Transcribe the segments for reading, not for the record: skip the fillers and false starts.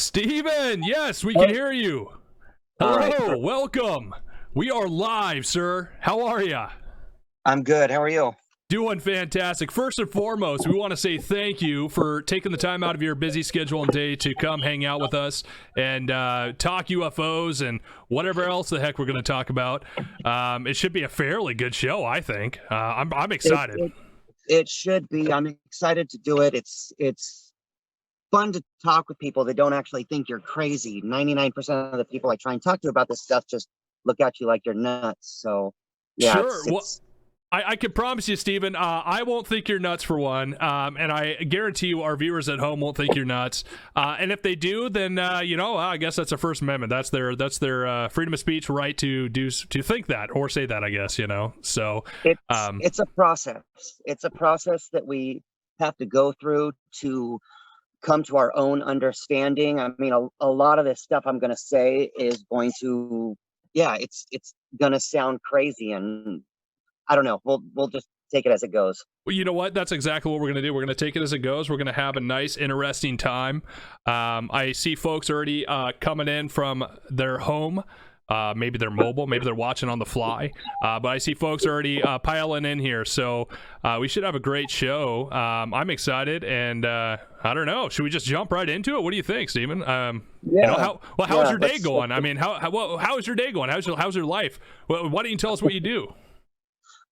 Steven, yes, we can Hey. hear you. All right. Hello, welcome. We are live, sir. How are ya? I'm good. How are you? Doing fantastic. First and foremost, we want to say thank you for taking the time out of your busy schedule and day to come hang out with us and talk UFOs and whatever else the heck we're going to talk about. It should be a fairly good show, I think. I'm excited. It should be. I'm excited to do it. It's fun to talk with people that don't actually think you're crazy. 99% of the people I try and talk to about this stuff just look at you like you're nuts. So, yeah, Sure. Well, I can promise you, Steven, I won't think you're nuts for one, and I guarantee you our viewers at home won't think you're nuts. And if they do, then I guess that's their First Amendment. That's their freedom of speech right to think that or say that. I guess So it's a process. It's a process that we have to go through to come to our own understanding. I mean, a lot of this stuff I'm going to say is going to, it's going to sound crazy, and I don't know. We'll just take it as it goes. Well, you know what? That's exactly what we're going to do. We're going to take it as it goes. We're going to have a nice, interesting time. I see folks already coming in from their home. Maybe they're mobile. Maybe they're watching on the fly. But I see folks already piling in here. So we should have a great show. I'm excited. And I don't know. Should we just jump right into it? What do you think, Steven? How's your day going? I mean, how is your day going? How's your life? Well, why don't you tell us what you do?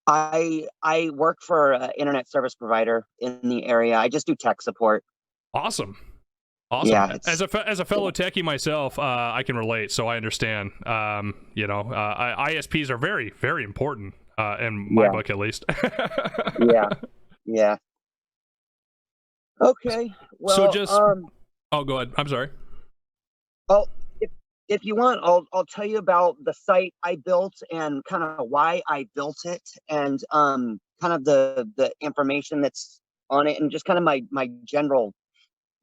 I work for an internet service provider in the area. I just do tech support. Awesome. Yeah, as a fellow techie myself, I can relate, so I understand. ISPs are very, very important in my book, at least. Yeah. Okay. Well, so just go ahead. I'm sorry. Oh, if you want, I'll tell you about the site I built and kind of why I built it, and kind of the information that's on it, and just kind of my general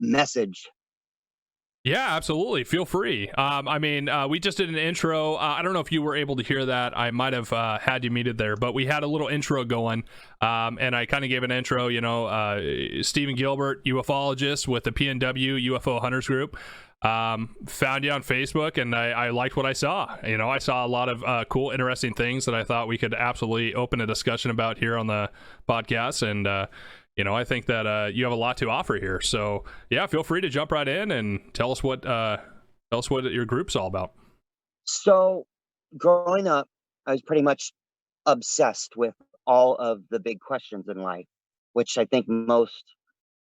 message. Yeah, absolutely. Feel free. We just did an intro. I don't know if you were able to hear that. I might have had you muted there, but we had a little intro going, and I kind of gave an intro. Stephen Gilbert, ufologist with the PNW UFO Hunters group. Found you on Facebook, and I liked what I saw. I saw a lot of cool, interesting things that I thought we could absolutely open a discussion about here on the podcast. And I think that you have a lot to offer here. So yeah, feel free to jump right in and tell us what your group's all about. So growing up, I was pretty much obsessed with all of the big questions in life, which I think I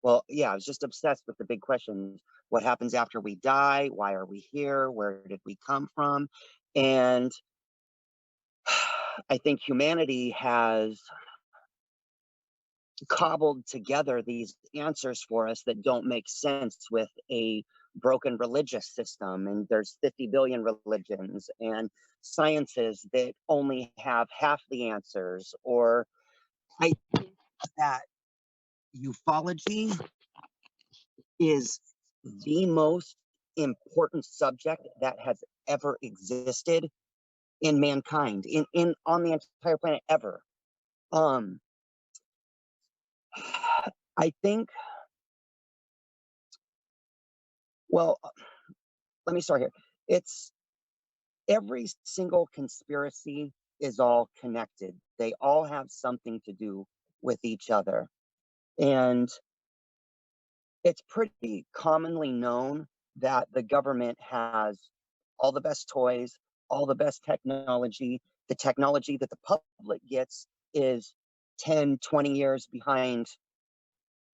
was just obsessed with the big questions. What happens after we die? Why are we here? Where did we come from? And I think humanity has cobbled together these answers for us that don't make sense with a broken religious system. And there's 50 billion religions and sciences that only have half the answers. Or I think that ufology is the most important subject that has ever existed in mankind, in on the entire planet ever. I think, well, let me start here. It's every single conspiracy is all connected. They all have something to do with each other. And it's pretty commonly known that the government has all the best toys, all the best technology. The technology that the public gets is 10, 20 years behind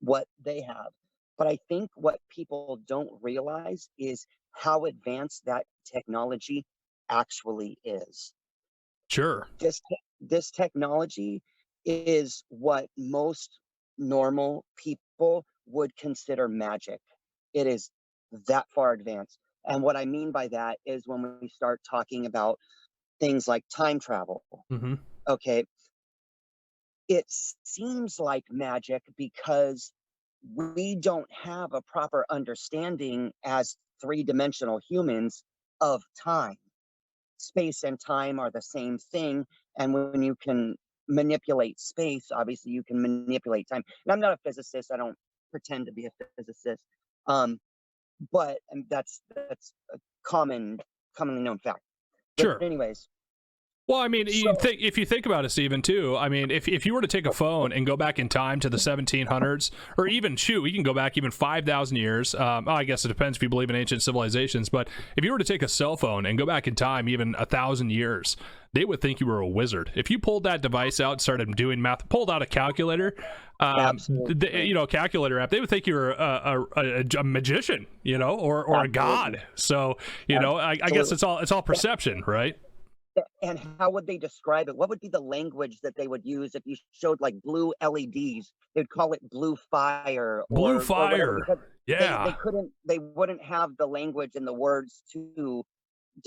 what they have. But I think what people don't realize is how advanced that technology actually is. Sure. This technology is what most normal people would consider magic. It is that far advanced. And what I mean by that is when we start talking about things like time travel. Mm-hmm. Okay, it seems like magic because we don't have a proper understanding as three-dimensional humans of time. Space and time are the same thing, and when you can manipulate space, obviously you can manipulate time. And I'm not a physicist. I don't pretend to be a physicist. and that's a commonly known fact. But Sure. anyways, Well, I mean, so if you think about it, Stephen, too, I mean, if you were to take a phone and go back in time to the 1700s, or even, shoot, we can go back even 5,000 years. I guess it depends if you believe in ancient civilizations, but if you were to take a cell phone and go back in time even 1,000 years, they would think you were a wizard. If you pulled that device out and started doing math, pulled out a calculator, calculator app, they would think you were a magician, or a god. So, I guess it's all perception, right? And how would they describe it? What would be the language that they would use if you showed like blue LEDs? They'd call it blue fire Blue or whatever, fire. because Yeah. they wouldn't have the language and the words to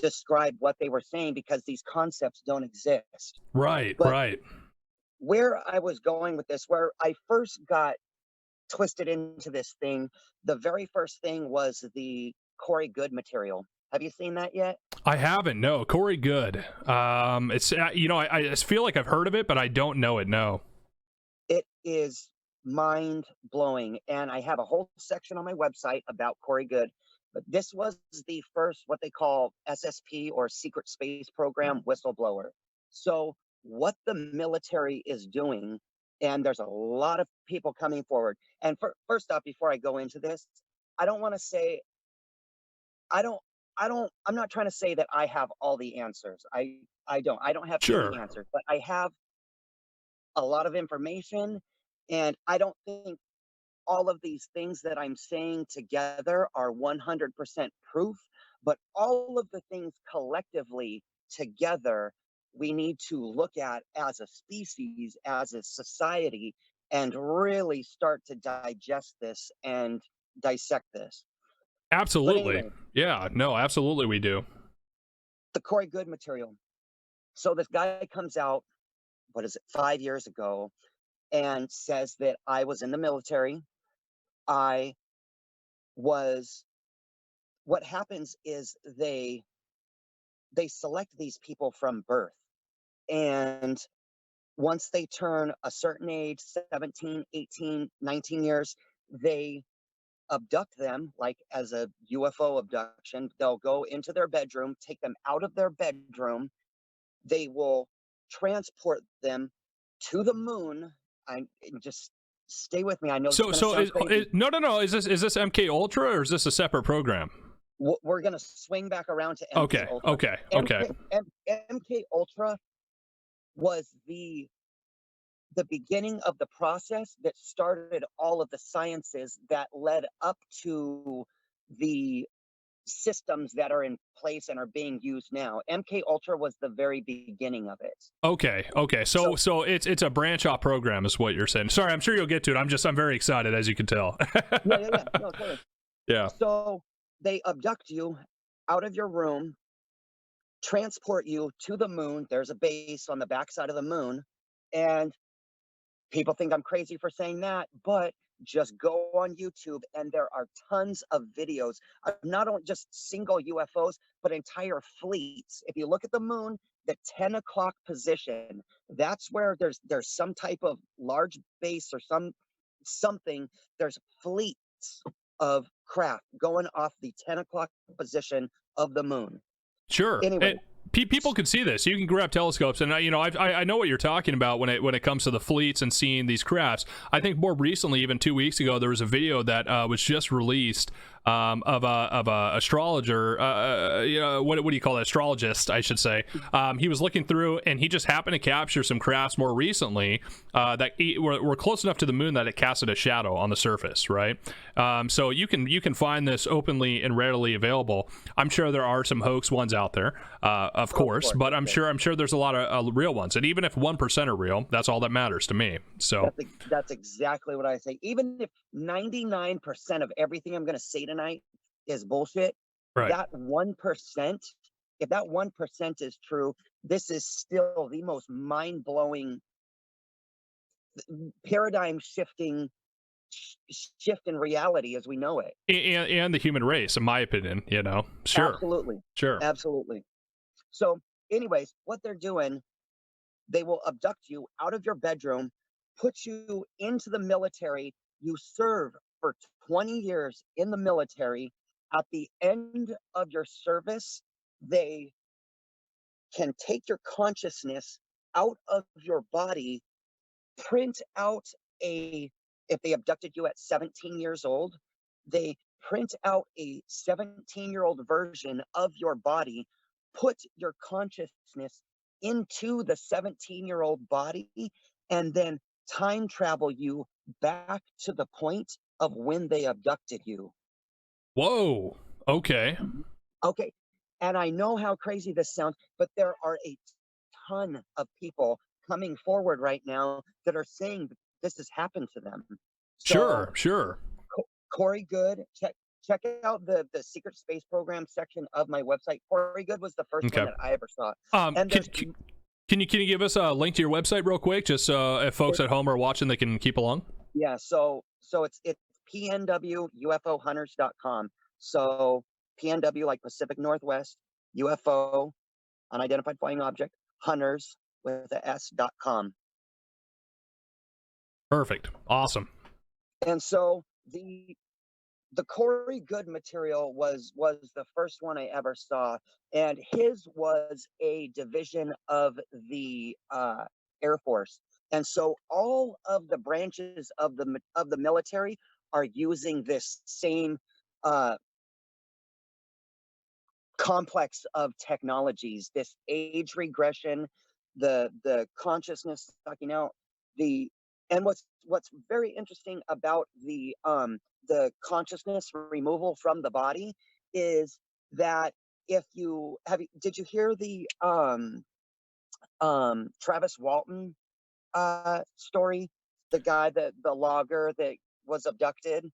describe what they were saying because these concepts don't exist. Right, But right. where I was going with this, where I first got twisted into this thing, the very first thing was the Corey Good material. Have you seen that yet? I haven't. No, Corey Good. It's I just feel like I've heard of it, but I don't know it. No. It is mind blowing, and I have a whole section on my website about Corey Good. But this was the first, what they call SSP or Secret Space Program whistleblower. So what the military is doing, and there's a lot of people coming forward. And first off, before I go into this, I don't want to say I don't I'm not trying to say that I have all the answers. I don't have any Sure. answers, but I have a lot of information, and I don't think all of these things that I'm saying together are 100% proof, but all of the things collectively together we need to look at as a species, as a society, and really start to digest this and dissect this. But Absolutely. anyway, Yeah. No. Absolutely, we do. the Corey Good material. So this guy comes out, what is it, 5 years ago, and says that I was in the military. I was what happens is they select these people from birth, and once they turn a certain age, 17, 18, 19 years, they abduct them like as a UFO abduction. They'll go into their bedroom, take them out of their bedroom. They will transport them to the moon. I just stay with me. I know it's So going to so sound crazy. no. Is this MK Ultra, or is this a separate program? We're going to swing back around to MK Okay. Ultra. Okay. Okay. MK Ultra was the beginning of the process that started all of the sciences that led up to the systems that are in place and are being used now. MK Ultra was the very beginning of it. Okay. Okay. So So it's a branch off program, is what you're saying. Sorry, I'm sure you'll get to it. I'm very excited, as you can tell. yeah. No, totally. Yeah. So they abduct you out of your room, transport you to the moon. There's a base on the backside of the moon, and people think I'm crazy for saying that, but just go on YouTube and there are tons of videos of not only just single UFOs, but entire fleets. If you look at the moon, the 10 o'clock position, that's where there's some type of large base or something. There's fleets of craft going off the 10 o'clock position of the moon. Sure. Anyway, People can see this. You can grab telescopes, and I know what you're talking about when it comes to the fleets and seeing these crafts. I think more recently, even 2 weeks ago, there was a video that was just released of a astrologer. What do you call it? Astrologist, I should say. He was looking through, and he just happened to capture some crafts more recently that were close enough to the moon that it casted a shadow on the surface. Right. So you can find this openly and readily available. I'm sure there are some hoax ones out there, of course, but I'm sure there's a lot of real ones. And even if 1% are real, that's all that matters to me. So that's exactly what I say. Even if 99% of everything I'm going to say tonight is bullshit, right. that 1%, if that 1% is true, this is still the most mind-blowing, paradigm shifting shift in reality as we know it. And the human race, in my opinion, Sure. Absolutely. So anyways, what they're doing, they will abduct you out of your bedroom, put you into the military. You serve for 20 years in the military. at the end of your service, they can take your consciousness out of your body, print out if they abducted you at 17 years old, they print out a 17-year-old version of your body, put your consciousness into the 17-year-old body, and then time travel you back to the point of when they abducted you. Whoa. Okay. Okay. And I know how crazy this sounds, but there are a ton of people coming forward right now that are saying that this has happened to them. So, Sure. Corey Good, check out the secret space program section of my website. Corey Good was the first one that I ever saw. And can you give us a link to your website real quick, just so if folks at home are watching, they can keep along? Yeah, so it's PNW UFO Hunters.com. So PNW, like Pacific Northwest, UFO, unidentified flying object, hunters with a S.com. Perfect. Awesome. And so the Corey Good material was the first one I ever saw, and his was a division of the Air Force. And so all of the branches of the military are using this same complex of technologies, this age regression, the consciousness sucking out, and what's very interesting about the consciousness removal from the body is that if you did you hear the Travis Walton story, the guy, the logger that was abducted?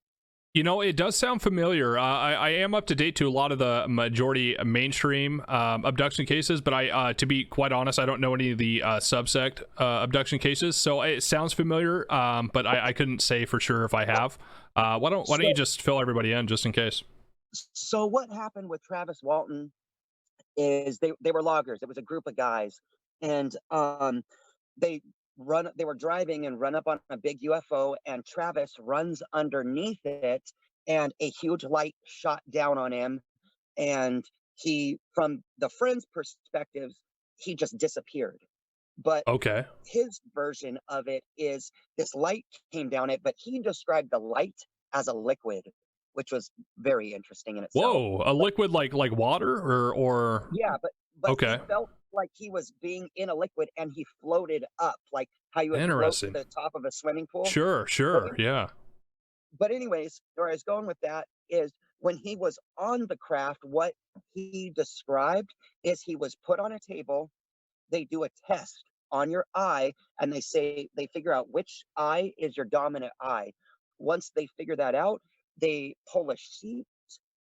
You know, it does sound familiar. I am up to date to a lot of the majority mainstream abduction cases, but to be quite honest, I don't know any of the subsect abduction cases. So it sounds familiar, but I couldn't say for sure if I have. Why don't you just fill everybody in just in case? So what happened with Travis Walton is they were loggers. It was a group of guys, and they were driving and run up on a big UFO, and Travis runs underneath it, and a huge light shot down on him, and he, from the friend's perspectives, he just disappeared. But his version of it is this light came down it, but he described the light as a liquid, which was very interesting in itself. Whoa, a liquid like water or yeah, but he felt like he was being in a liquid, and he floated up like how you would float to the top of a swimming pool. Sure, yeah. But anyways, where I was going with that is when he was on the craft, what he described is he was put on a table, they do a test on your eye, and they figure out which eye is your dominant eye. Once they figure that out, they pull a sheet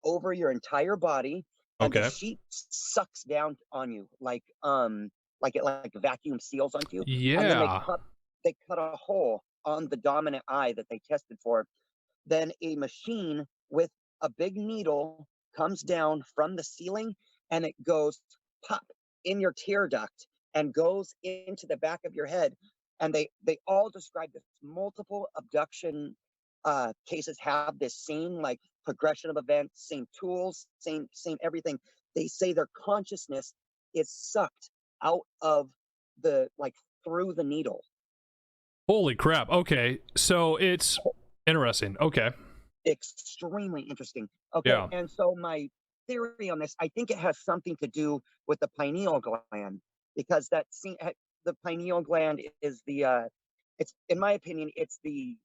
over your entire body, and the sheet sucks down on you like vacuum seals onto you. Yeah. And then they cut a hole on the dominant eye that they tested for. Then a machine with a big needle comes down from the ceiling, and it goes pop in your tear duct and goes into the back of your head. And they all describe this. Multiple abduction cases have this same like progression of events, same tools, same everything. They say their consciousness is sucked out of through the needle. Holy crap. Okay, so it's interesting. Okay, extremely interesting. Okay, yeah. And so my theory on this, I think it has something to do with the pineal gland, because the pineal gland is it's, in my opinion, it's the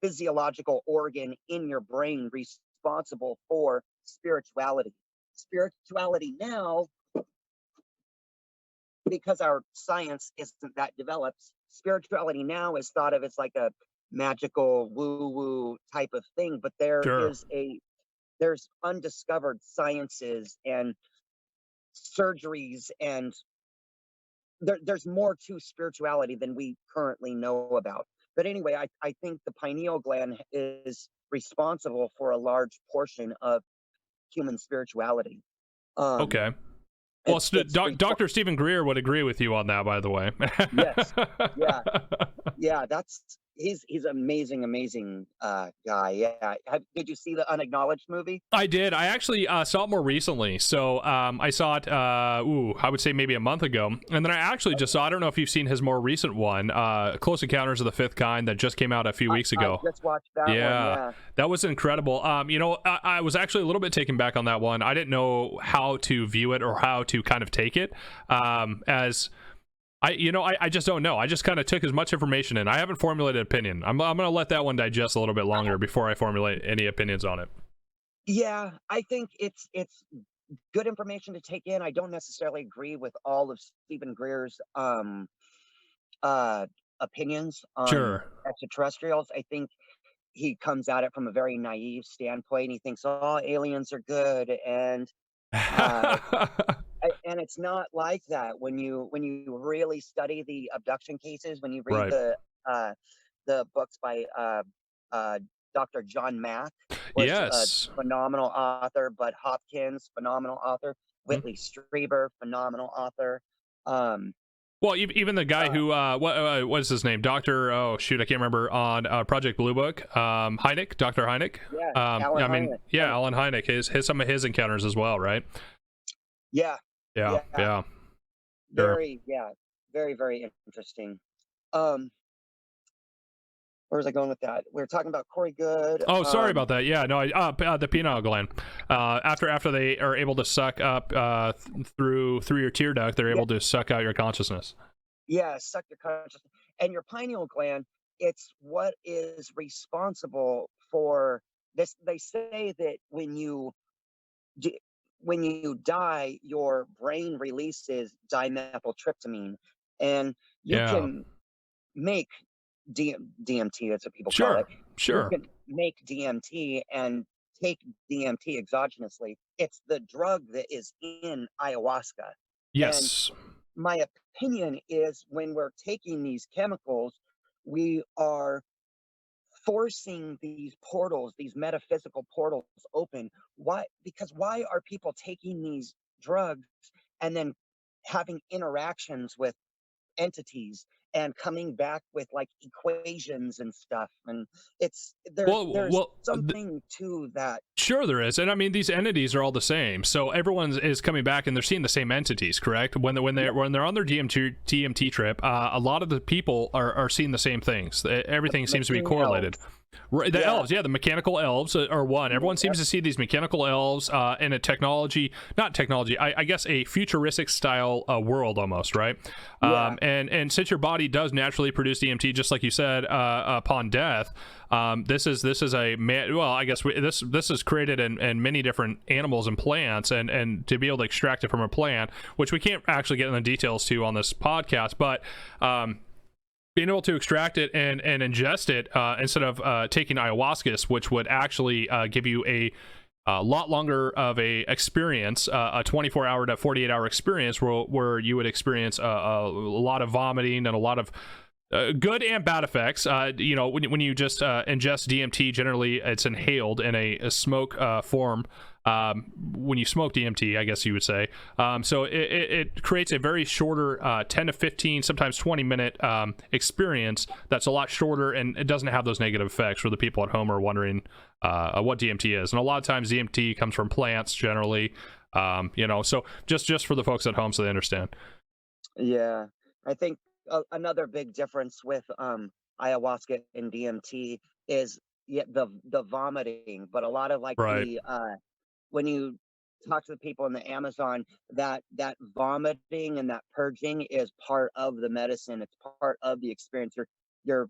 physiological organ in your brain responsible for spirituality. Spirituality now, because our science isn't that developed, spirituality now is thought of as like a magical woo-woo type of thing, but there's undiscovered sciences and surgeries, and there's more to spirituality than we currently know about. But anyway, I think the pineal gland is responsible for a large portion of human spirituality. Okay. Well, Dr. Stephen Greer would agree with you on that, by the way. Yes. Yeah. he's amazing guy. Yeah. Did you see the Unacknowledged movie? I did. I actually saw it more recently. So I saw it, I would say maybe a month ago. And then I actually just saw, I don't know if you've seen his more recent one, Close Encounters of the Fifth Kind, that just came out a few weeks ago. I just watched that one, yeah. That was incredible. You know, I was actually a little bit taken back on that one. I didn't know how to view it or how to kind of take it. I just don't know. I just kind of took as much information in. I haven't formulated an opinion. I'm going to let that one digest a little bit longer before I formulate any opinions on it. Yeah, I think it's good information to take in. I don't necessarily agree with all of Stephen Greer's opinions on Sure. extraterrestrials. I think he comes at it from a very naive standpoint. He thinks all aliens are good, and it's not like that. When you really study the abduction cases, when you read the books by Dr. John Mack, was Yes. a phenomenal author. Bud Hopkins, phenomenal author. Whitley Strieber, phenomenal author. Well, even the guy who what is his name? Dr. Oh shoot, I can't remember, on Project Blue Book. Hynek, Dr. Hynek. Yeah, Alan Hynek. Yeah, Alan Hynek. His some of his encounters as well, right? Yeah. Yeah. Very very interesting. Where was I going with that? We were talking about Corey Good. Oh, sorry about that. Yeah, no, the pineal gland. After they are able to suck up through your tear duct, they're able to suck out your consciousness. Yeah, suck your consciousness. And your pineal gland, it's what is responsible for this. They say that when you die, your brain releases dimethyltryptamine, and you can make DMT. That's what people call it. Sure. You can make DMT and take DMT exogenously. It's the drug that is in ayahuasca. Yes. And my opinion is, when we're taking these chemicals, we are forcing these portals, these metaphysical portals, open. Why? Because why are people taking these drugs and then having interactions with entities and coming back with like equations and stuff? And there's something to that. Sure there is. And I mean, these entities are all the same, so everyone is coming back and they're seeing the same entities, correct? When they're on their DMT trip, a lot of the people are seeing the same things. Everything seems to be correlated. The elves, the mechanical elves are one. Everyone seems to see these mechanical elves in a I guess a futuristic style world almost, right? And since your body does naturally produce DMT, just like you said, upon death, this is this is created in many different animals and plants, and to be able to extract it from a plant, which we can't actually get in the details to on this podcast, but being able to extract it and ingest it instead of taking ayahuasca, which would actually give you a lot longer of a experience, a 24-hour to 48-hour experience where you would experience a lot of vomiting and a lot of good and bad effects. When you just ingest DMT, generally it's inhaled in a smoke form. When you smoke DMT, I guess you would say. So it creates a very shorter 10 to 15, sometimes 20-minute experience that's a lot shorter, and it doesn't have those negative effects for the people at home are wondering what DMT is. And a lot of times DMT comes from plants generally, so just for the folks at home so they understand. Yeah, I think another big difference with ayahuasca and DMT is the vomiting, but a lot of when you talk to the people in the Amazon, that vomiting and that purging is part of the medicine. It's part of the experience. You're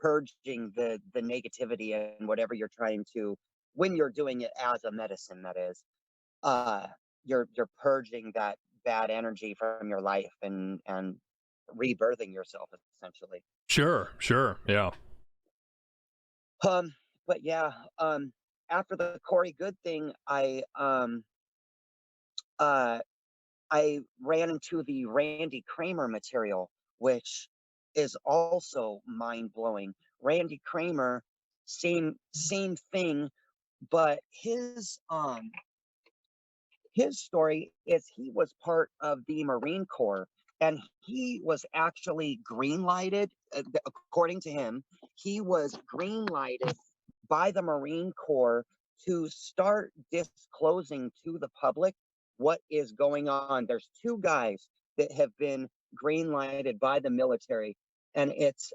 purging the negativity and whatever you're trying to, when you're doing it as a medicine, that is, you're purging that bad energy from your life and rebirthing yourself, essentially. Sure, yeah. But yeah, after the Corey Good thing, I ran into the Randy Cramer material, which is also mind blowing. Randy Cramer, same thing, but his story is he was part of the Marine Corps, and he was actually green lighted. According to him, he was green lighted by the Marine Corps to start disclosing to the public what is going on. There's two guys that have been green lighted by the military, and it's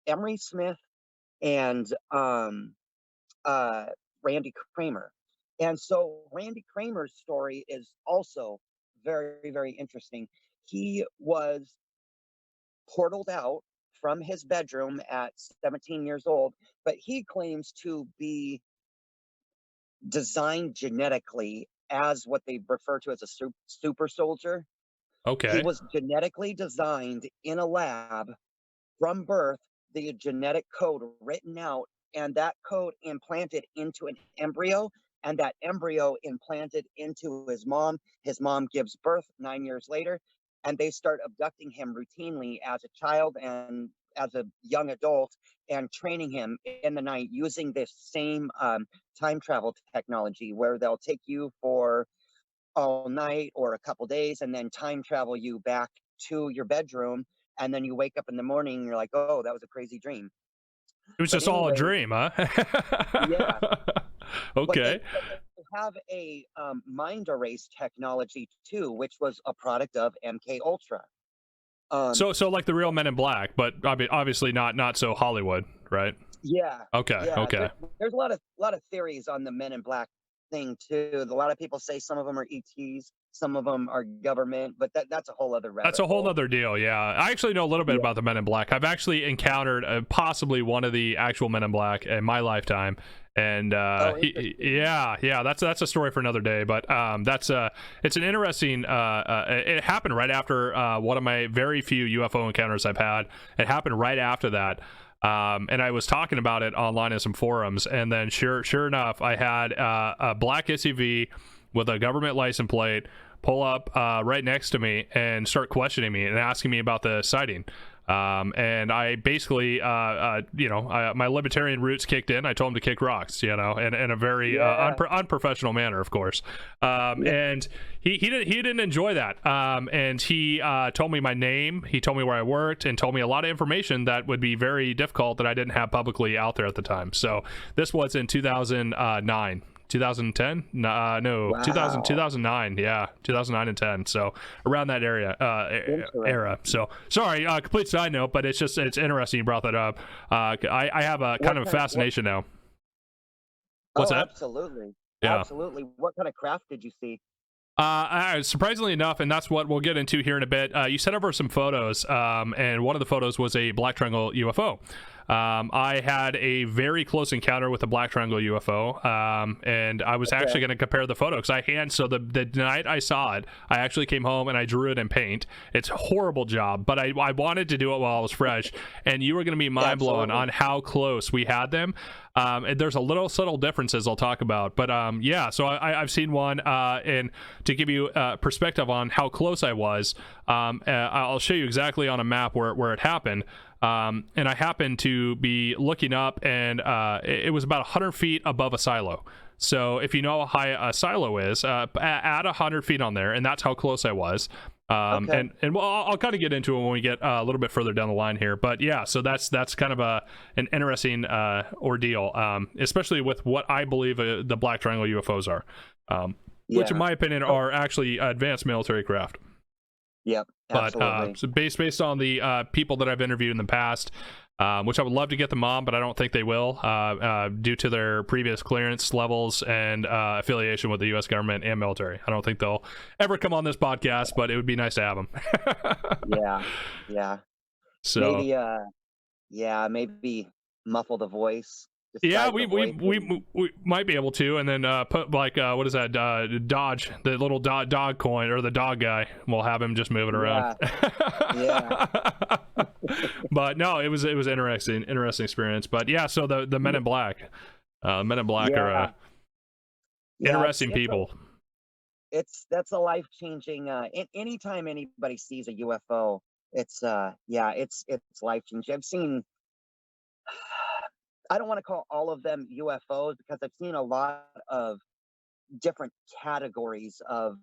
Emory Smith and Randy Cramer. And so Randy Cramer's story is also very, very interesting. He was portaled out from his bedroom at 17 years old, but he claims to be designed genetically as what they refer to as a super soldier. He Okay. was genetically designed in a lab from birth, the genetic code written out, and that code implanted into an embryo, and that embryo implanted into his mom. His mom gives birth 9 years later, and they start abducting him routinely as a child and as a young adult, and training him in the night using this same time travel technology where they'll take you for all night or a couple days and then time travel you back to your bedroom, and then you wake up in the morning and you're like, oh, that was a crazy dream. It was But just all a anyway, dream, huh? yeah, but Okay. they have a mind erase technology too, which was a product of MK Ultra. So like the real Men in Black, but obviously not so Hollywood, right? Yeah, Okay. yeah. Okay. There's a lot of theories on the Men in Black thing too. A lot of people say some of them are ETs, some of them are government, but that's a whole other That's rabbit a whole hole. other deal. Yeah, I actually know a little bit Yeah. about the Men in Black. I've actually encountered possibly one of the actual Men in Black in my lifetime, and Oh, interesting. yeah, that's a story for another day. But it's an interesting. It happened right after one of my very few UFO encounters I've had. It happened right after that. And I was talking about it online in some forums, and then sure enough, I had a black SUV with a government license plate pull up right next to me and start questioning me and asking me about the sighting. And I basically, my libertarian roots kicked in. I told him to kick rocks, in a very Yeah. unprofessional manner, of course. And he didn't enjoy that. And he told me my name. He told me where I worked and told me a lot of information that would be very difficult that I didn't have publicly out there at the time. So this was in 2009. 2010 no Wow. 2009, yeah, 2009 and 10, so around that era. So sorry, complete side note, but it's interesting you brought that up. I have a kind of a fascination now. What's that? Absolutely. Yeah. Absolutely. What kind of craft did you see? Surprisingly enough, and that's what we'll get into here in a bit, you sent over some photos, and one of the photos was a black triangle UFO. I had a very close encounter with a black triangle UFO, and I was actually going to compare the photo because so the night I saw it, I actually came home and I drew it in paint. It's a horrible job, but I wanted to do it while I was fresh, and you were going to be mind blown on how close we had them. And there's a little subtle differences I'll talk about, but so I've seen one, and to give you perspective on how close I was, I'll show you exactly on a map where it happened. And I happened to be looking up, and it was about 100 feet above a silo. So if you know how high a silo is, add 100 feet on there, and that's how close I was. And well, I'll kind of get into it when we get a little bit further down the line here. But yeah, so that's kind of an interesting ordeal, especially with what I believe the black triangle UFOs are, which in my opinion are actually advanced military craft. Yep, absolutely. But so based on the people that I've interviewed in the past, which I would love to get them on, but I don't think they will, due to their previous clearance levels and affiliation with the U.S. government and military. I don't think they'll ever come on this podcast, but it would be nice to have them. Yeah. So maybe muffle the voice. Yeah, we might be able to, and then put like what is that? Dodge, the little dog coin, or the dog guy. We'll have him just moving around. Yeah. But no, it was interesting experience. But yeah, so the Men in Black, are interesting people. That's a life-changing. Anytime anybody sees a UFO, it's life-changing. I've seen. I don't want to call all of them UFOs because I've seen a lot of different categories of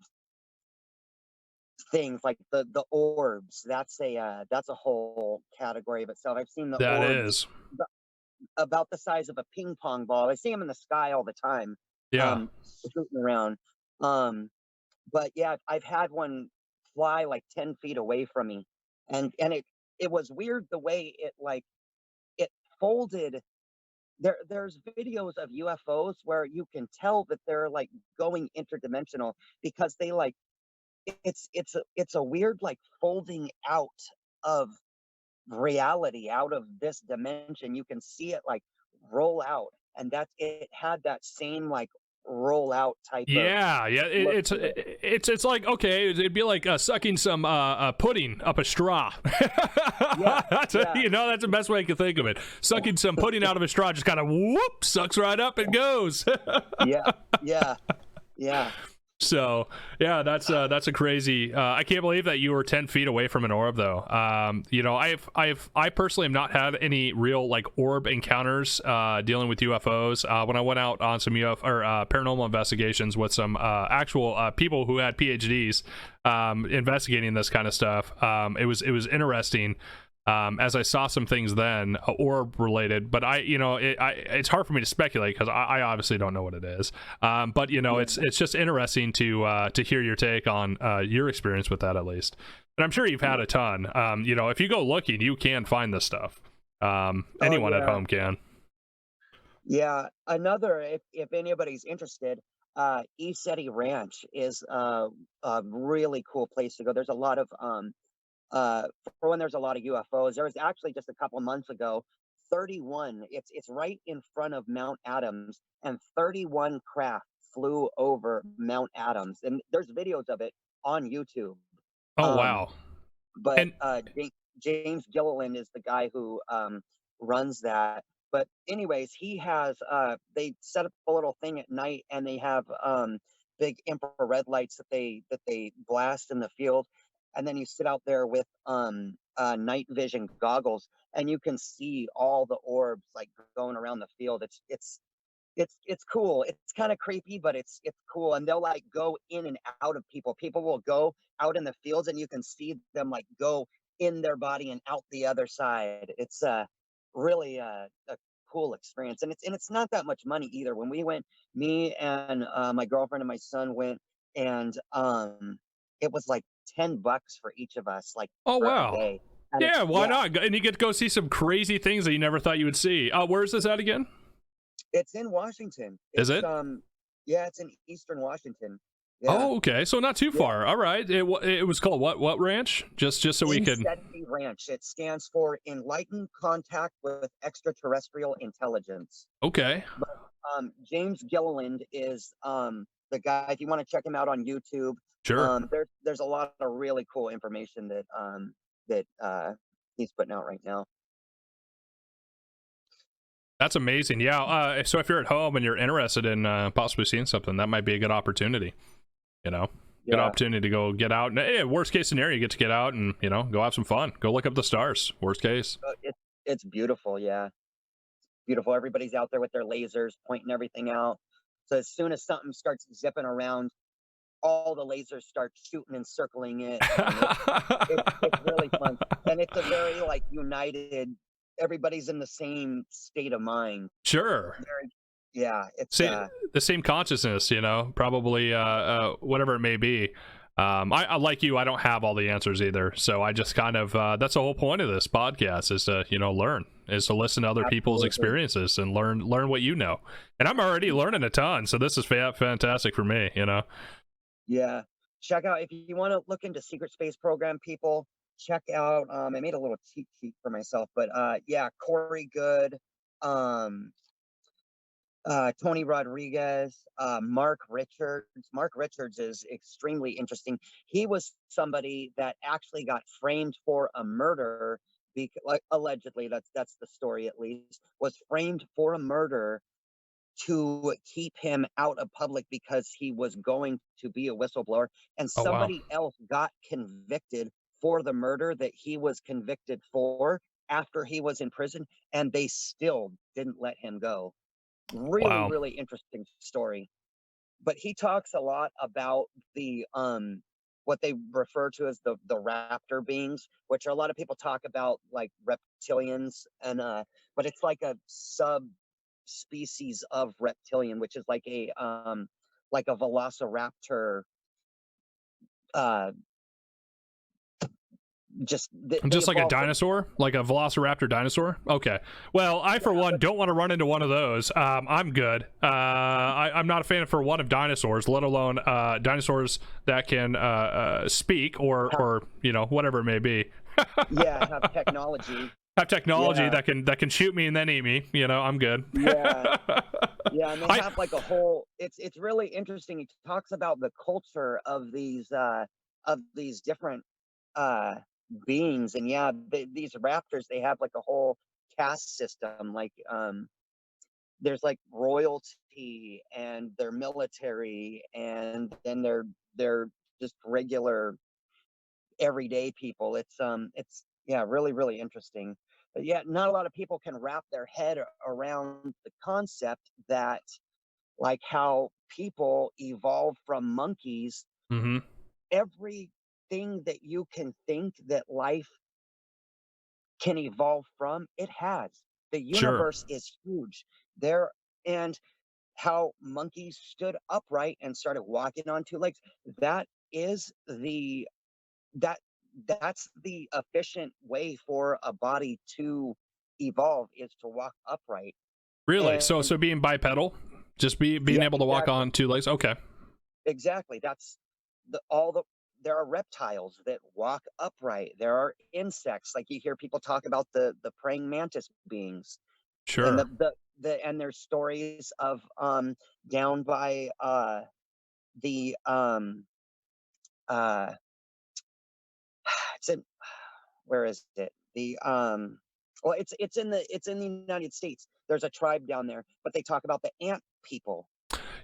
things like the orbs. That's a whole category of itself. I've seen the That orbs is. about the size of a ping pong ball. I see them in the sky all the time, Yeah. scooting around. But yeah, I've had one fly like 10 feet away from me, and it was weird the way it folded. There's videos of UFOs where you can tell that they're like going interdimensional because they like it's a weird like folding out of reality, out of this dimension. You can see it like roll out, and that it had that same like roll out type of Yeah, yeah. look It's to it. it's like, okay, it'd be like sucking some pudding up a straw. Yeah, That's yeah, that's the best way I can think of it. Sucking some pudding out of a straw, just kind of whoop, sucks right up and goes. yeah, yeah, yeah. So yeah, that's a crazy. I can't believe that you were 10 feet away from an orb, though. I personally have not had any real like orb encounters dealing with UFOs. When I went out on some UFO or paranormal investigations with some actual people who had PhDs investigating this kind of stuff, it was interesting. As I saw some things then, orb related, but it's hard for me to speculate because I obviously don't know what it is. But it's just interesting to hear your take on your experience with that, at least. And I'm sure you've had a ton. If you go looking, you can find this stuff. Anyone at home can. Yeah, another, if anybody's interested, ESETI Ranch is a really cool place to go. There's a lot of for when there's a lot of UFOs. There was actually just a couple months ago, 31. It's right in front of Mount Adams, and 31 craft flew over Mount Adams, and there's videos of it on YouTube. Oh Um, wow. but And James Gilliland is the guy who runs that. But anyways, he has they set up a little thing at night, and they have big infrared lights that they blast in the field, and then you sit out there with night vision goggles, and you can see all the orbs like going around the field. It's cool. It's kind of creepy, but it's cool. And they'll like go in and out of people. People will go out in the fields, and you can see them like go in their body and out the other side. It's really a cool experience, and it's not that much money either. When we went, me and my girlfriend and my son went, and it was like $10 for each of us, like oh for a wow. day. And Yeah, why yeah, not? And you get to go see some crazy things that you never thought you would see. Where is this at again? it's in Washington. Is it? Yeah, it's in Eastern Washington. Yeah. Oh, okay. So not too Yeah. far. All right. It was called what ranch? Just so we could. Insanity Ranch. It stands for Enlightened Contact with Extraterrestrial Intelligence. Okay. But James Gilliland is the guy. If you want to check him out on YouTube, Sure. there's a lot of really cool information that he's putting out right now. That's amazing. Yeah. So if you're at home and you're interested in possibly seeing something, that might be a good opportunity. Good Yeah, opportunity to go get out. And hey, worst case scenario, you get to get out and go have some fun. Go look up the stars. Worst case. it's beautiful. Yeah, beautiful. Everybody's out there with their lasers pointing everything out. So as soon as something starts zipping around, all the lasers start shooting and circling it, and it's really fun. And it's a very like united. Everybody's in the same state of mind. Sure. Very, yeah. It's See, the same consciousness, probably whatever it may be. I like you, I don't have all the answers either, so I just kind of that's the whole point of this podcast, is to learn, is to listen to other people's experiences and learn what you know. And I'm already learning a ton, so this is fantastic for me. yeah. Check out if you want to look into secret space program people. Check out. I made a little cheat sheet for myself, but yeah, Corey Good, um, Tony Rodriguez, Mark Richards. Mark Richards is extremely interesting. He was somebody that actually got framed for a murder, like allegedly, that's the story at least, was framed for a murder to keep him out of public because he was going to be a whistleblower, and Oh wow. somebody else got convicted for the murder that he was convicted for after he was in prison, and they still didn't let him go. Really, Wow. really interesting story. But he talks a lot about the what they refer to as the raptor beings, which a lot of people talk about like reptilians, and but it's like a subspecies of reptilian, which is like a velociraptor. Uh, just they Just like a evolved from. dinosaur, like a velociraptor dinosaur. Okay. Well, I for Yeah, one but don't want to run into one of those. I'm good. I'm not a fan for one of dinosaurs, let alone dinosaurs that can speak or whatever it may be. yeah, have technology. Have technology Yeah, that can shoot me and then eat me. I'm good. yeah, yeah, and they I have like a whole. It's really interesting. He talks about the culture of these different uh beings, and yeah, these raptors, they have like a whole caste system. Like there's like royalty, and they're military, and then they're just regular everyday people. It's yeah, really really interesting. But yeah, not a lot of people can wrap their head around the concept that, like, how people evolved from monkeys. mm-hmm. Everything that you can think that life can evolve from, it has. The Sure. universe is huge there. And how monkeys stood upright and started walking on two legs, that is the that that's the efficient way for a body to evolve, is to walk upright. Really? So And being bipedal, just being yeah, able to walk exactly. on two legs. Okay. Exactly. That's all the there are reptiles that walk upright. There are insects, like you hear people talk about the praying mantis beings, and Sure. and there's stories of down by the uh it's in, where is it? The well, it's in the United States. There's a tribe down there, but they talk about the ant people.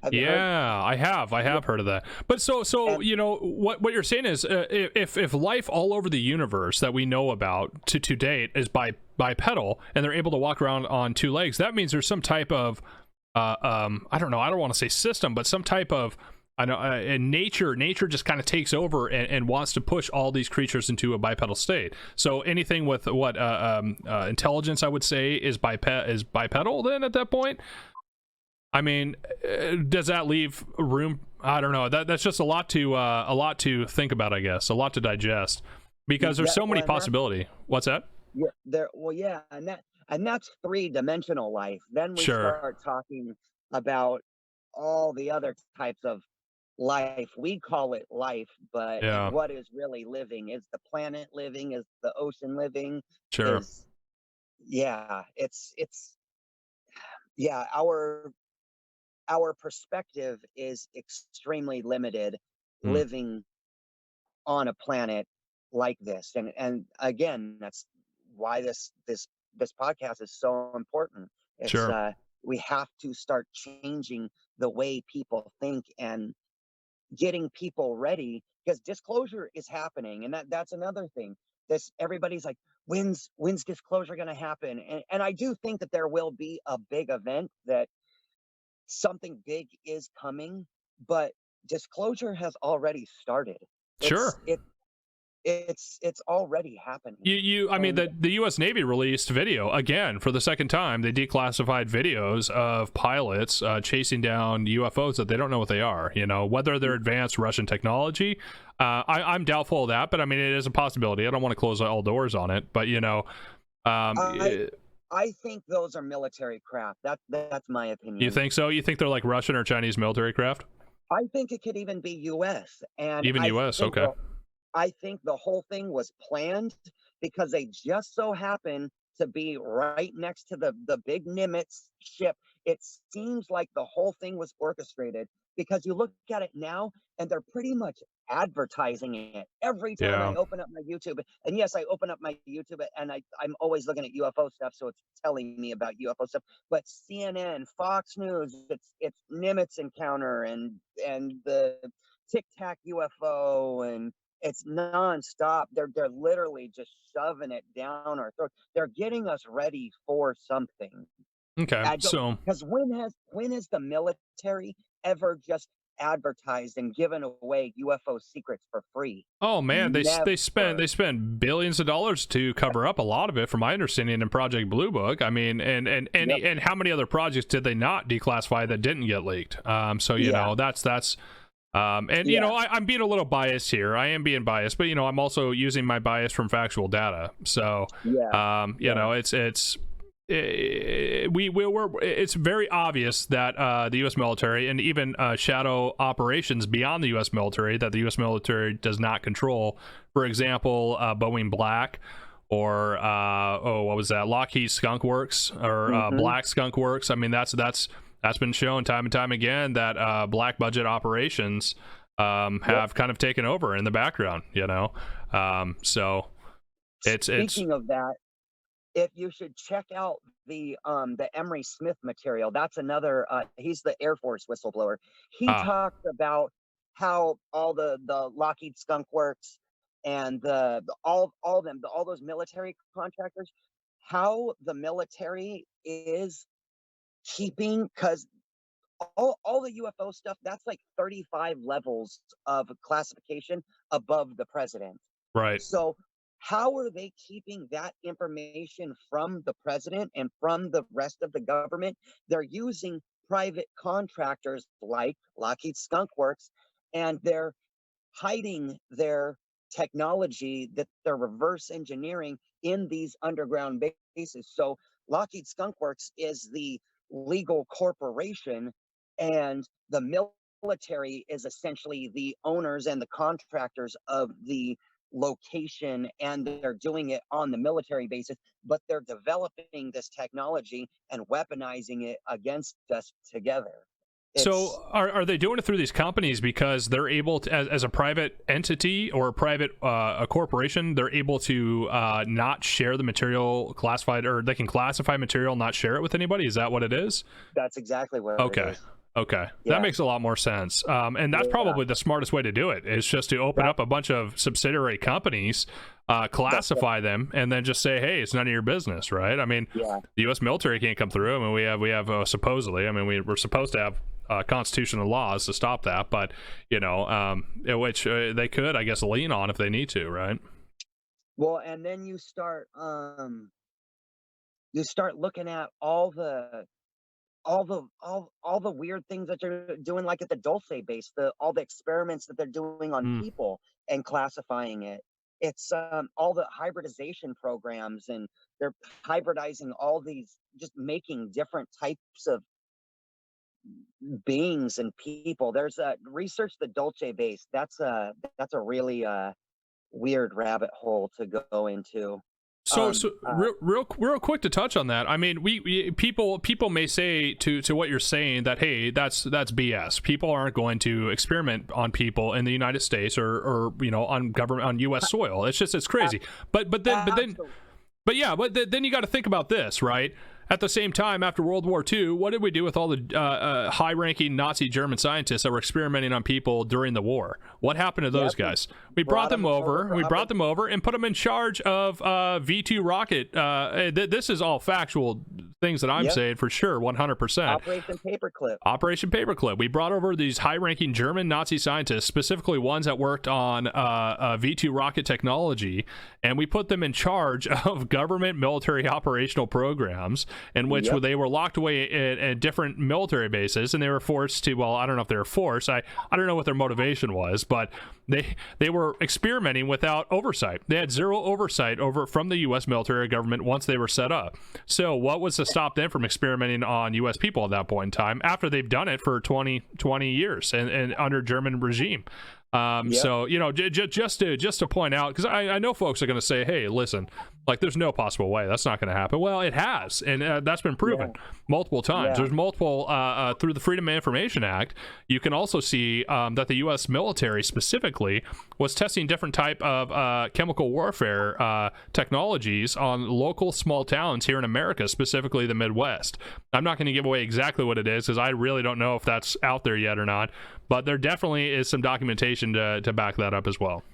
Have you heard? Yeah, I Yeah, have heard of that. But so and what you're saying is if life all over the universe that we know about to date is bipedal and they're able to walk around on two legs, that means there's some type of I don't know, I don't want to say system, but some type of I know in nature just kind of takes over and wants to push all these creatures into a bipedal state. So anything with what intelligence, I would say, is bipedal then at that point. I mean, does that leave room? I don't know. That's just a lot to think about, I guess. A lot to digest because there's yeah, so many well, and that possibility. What's that? yeah, there well, yeah, and that's three-dimensional life. Then we Sure. start talking about all the other types of life. We call it life, but Yeah. what is really living? Is the planet living? Is the ocean living? Sure. Is Yeah, it's yeah, our perspective is extremely limited Mm, living on a planet like this. And again, that's why this podcast is so important. It's sure. we have to start changing the way people think, and getting people ready, because disclosure is happening. And that's another thing. This Everybody's like, when's disclosure going to happen? And I do think that there will be a big event, that something big is coming, but disclosure has already started. Sure. It's it it's already happening. I mean, And the U.S. Navy released video again for the second time. They declassified videos of pilots chasing down UFOs that they don't know what they are. Whether they're advanced Russian technology. I'm doubtful of that, but I mean, it is a possibility. I don't want to close all doors on it, but I I think those are military craft. That's my you opinion. think so? You think they're like Russian or Chinese military craft? I think it could even be US. And Even U.S. think Okay, the I think the whole thing was planned, because they just so happen to be right next to the big Nimitz ship. It seems like the whole thing was orchestrated, because you look at it now, and they're pretty much advertising it every time I yeah, open up my YouTube. And yes, I open up my YouTube, and I'm always looking at UFO stuff, so it's telling me about UFO stuff. But CNN, Fox News, it's Nimitz encounter, and the Tic Tac UFO, and it's nonstop. They're literally just shoving it down our throat. They're getting us ready for something. okay. I don't, So because when has the military ever just advertised and given away UFO secrets for free. Oh man, they Never. spend billions of dollars to cover up a lot of it, from my understanding, in Project Blue Book. I mean, and how many other projects did they not declassify that didn't get leaked? So you know, that's you know, I'm being a little biased here. I am being biased, but you know, I'm also using my bias from factual data. So you know, it's very obvious that the U.S. military, and even shadow operations beyond the U.S. military, that the U.S. military does not control. For example, Boeing Black, or what was that? Lockheed Skunk Works, or Black Skunk Works. I mean, that's been shown time and time again that black budget operations have kind of taken over in the background. You know, so Speaking of that, if you should check out the Emory Smith material, that's another. He's the Air Force whistleblower. He talked about how all the Lockheed Skunk Works and all those military contractors, how the military is keeping, because all the UFO stuff, that's like 35 levels of classification above the president. right. So how are they keeping that information from the president and from the rest of the government? They're using private contractors like Lockheed Skunk Works, and they're hiding their technology that they're reverse engineering in these underground bases. So Lockheed Skunk Works is the legal corporation, and the military is essentially the owners and the contractors of the location, and they're doing it on the military basis, but they're developing this technology and weaponizing it against us together. So are they doing it through these companies because they're able to, as a private entity or a private a corporation, they're able to not share the material classified, or they can classify material, not share it with anybody? Is that what it is? That's exactly what it is. Okay. That makes a lot more sense. And that's probably the smartest way to do it, is just to open up a bunch of subsidiary companies, classify them, and then just say, hey, it's none of your business, right? I mean, the U.S. military can't come through. I mean, we have supposedly, I mean, we're supposed to have constitutional laws to stop that, but, you know, which they could, I guess, lean on if they need to, right? Well, and then you start looking at all the weird things that they're doing, like at the Dulce base, all the experiments that they're doing on people and classifying it. It's all the hybridization programs, and they're hybridizing all these, just making different types of beings and people. There's research the Dulce base. That's a really weird rabbit hole to go into. So real quick to touch on that. I mean, we people may say to what you're saying that, hey, that's BS. People aren't going to experiment on people in the United States or you know, on U.S. soil. It's crazy. But then you got to think about this, right? At the same time, after World War II, what did we do with all the high-ranking Nazi German scientists that were experimenting on people during the war? What happened to those guys? We brought them over. We brought them over and put them in charge of V2 rocket. This is all factual things that I'm saying for sure, 100%. Operation Paperclip. We brought over these high-ranking German Nazi scientists, specifically ones that worked on V2 rocket technology, and we put them in charge of government military operational programs, in which they were locked away at different military bases, and they were forced to, well, I don't know if they were forced. I don't know what their motivation was, but they were experimenting without oversight. They had zero oversight from the U.S. military government once they were set up. So what was to stop them from experimenting on U.S. people at that point in time, after they've done it for 20 years and under German regime? So, you know, just to point out, because I know folks are going to say, hey, listen, like, there's no possible way that's not going to happen. Well, it has, and that's been proven multiple times. There's multiple through the Freedom of Information Act. You can also see that the U.S. military specifically was testing different type of chemical warfare technologies on local small towns here in America, specifically the Midwest. I'm not going to give away exactly what it is, because I really don't know if that's out there yet or not, but there definitely is some documentation to back that up as well.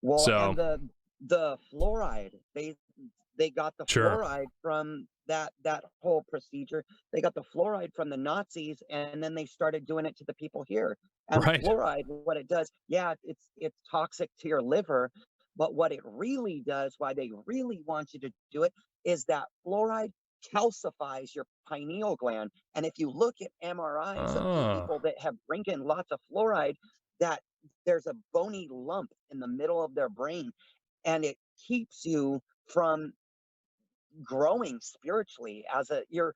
Well, so, and the fluoride, they got the fluoride from that whole procedure. They got the fluoride from the Nazis, and then they started doing it to the people here. And Right. fluoride, what it does, yeah, it's toxic to your liver, but what it really does, why they really want you to do it, is that fluoride calcifies your pineal gland. And if you look at MRIs of Oh. people that have drinking lots of fluoride, that there's a bony lump in the middle of their brain, and it keeps you from growing spiritually. As a your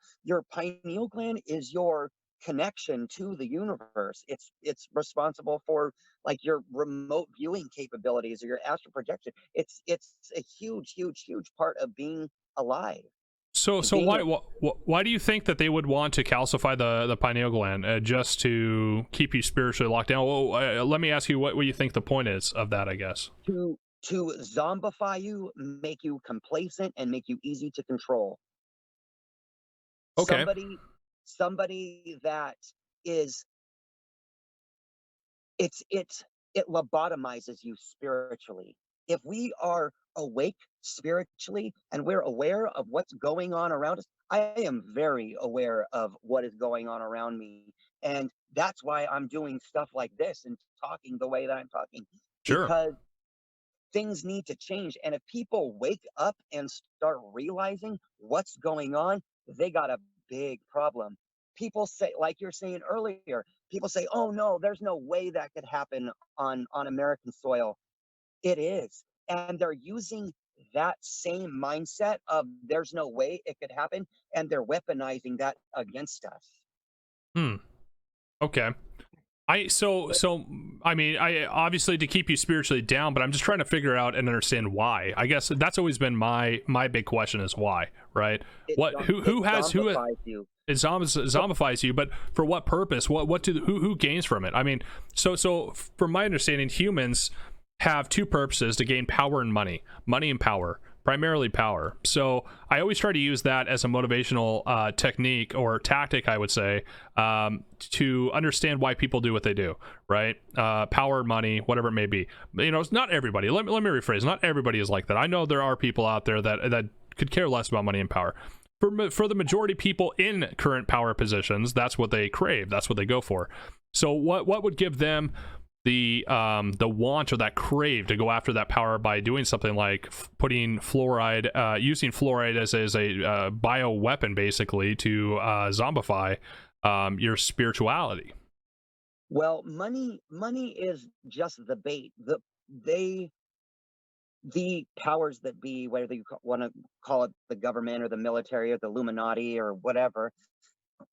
pineal gland is your connection to the universe. It's responsible for like your remote viewing capabilities or your astral projection. It's a huge part of being alive, So being why do you think that they would want to calcify the pineal gland just to keep you spiritually locked down? Well, let me ask you what you think the point is of that, I guess. to zombify you, make you complacent, and make you easy to control. Okay. Somebody that is it lobotomizes you spiritually. If we are awake spiritually and we're aware of what's going on around us, I am very aware of what is going on around me. And that's why I'm doing stuff like this and talking the way that I'm talking, Sure. because things need to change. And if people wake up and start realizing what's going on, they got a big problem. People say, like you're saying earlier, people say, "Oh no, there's no way that could happen on American soil." It is, and they're using that same mindset of "there's no way it could happen," and they're weaponizing that against us. Hmm. Okay. I mean, I obviously to keep you spiritually down, but I'm just trying to figure out and understand why. I guess that's always been my big question is why, right? What It who has who zombifies you. it zombifies you, but for what purpose? What do who gains from it? I mean, so from my understanding, humans have two purposes to gain power and money and power, primarily power. So I always try to use that as a motivational technique or tactic, I would say, to understand why people do what they do, right? Power, money, whatever it may be. You know, it's not everybody. Let me rephrase. Not everybody is like that. I know there are people out there that could care less about money and power. For the majority of people in current power positions, that's what they crave. That's what they go for. So what would give them the want or that crave to go after that power by doing something like putting fluoride, using fluoride as a bio weapon, basically to zombify your spirituality? Well, money is just the bait. The powers that be, whether you want to call it the government or the military or the Illuminati or whatever,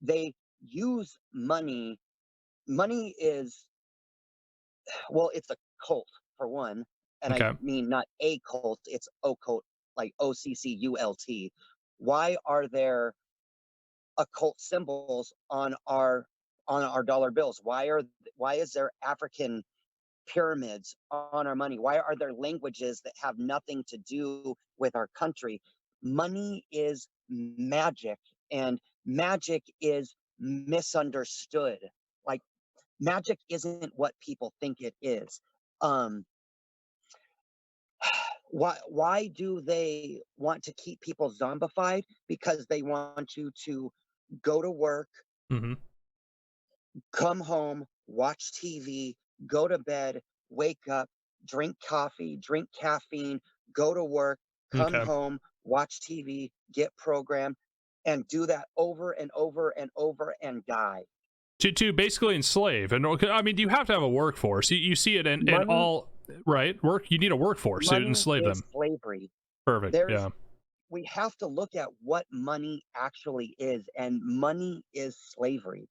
they use money. Money is, well, it's a cult for one, and I Okay. mean not a cult, it's occult, like OCCULT. Why are there occult symbols on our dollar bills? Why is there African pyramids on our money? Why are there languages that have nothing to do with our country? Money is magic, and magic is misunderstood. Like, magic isn't what people think it is. Um, why do they want to keep people zombified? Because they want you to go to work, Mm-hmm. come home, watch TV, go to bed, wake up, drink coffee, drink caffeine, go to work, come Okay. home, watch TV, get programmed, and do that over and over and over and die. To basically enslave, and I mean, you have to have a workforce. You see it in Money, all right work. You need a workforce to money enslave is them. slavery. Perfect. There's Yeah. we have to look at what money actually is, and money is slavery.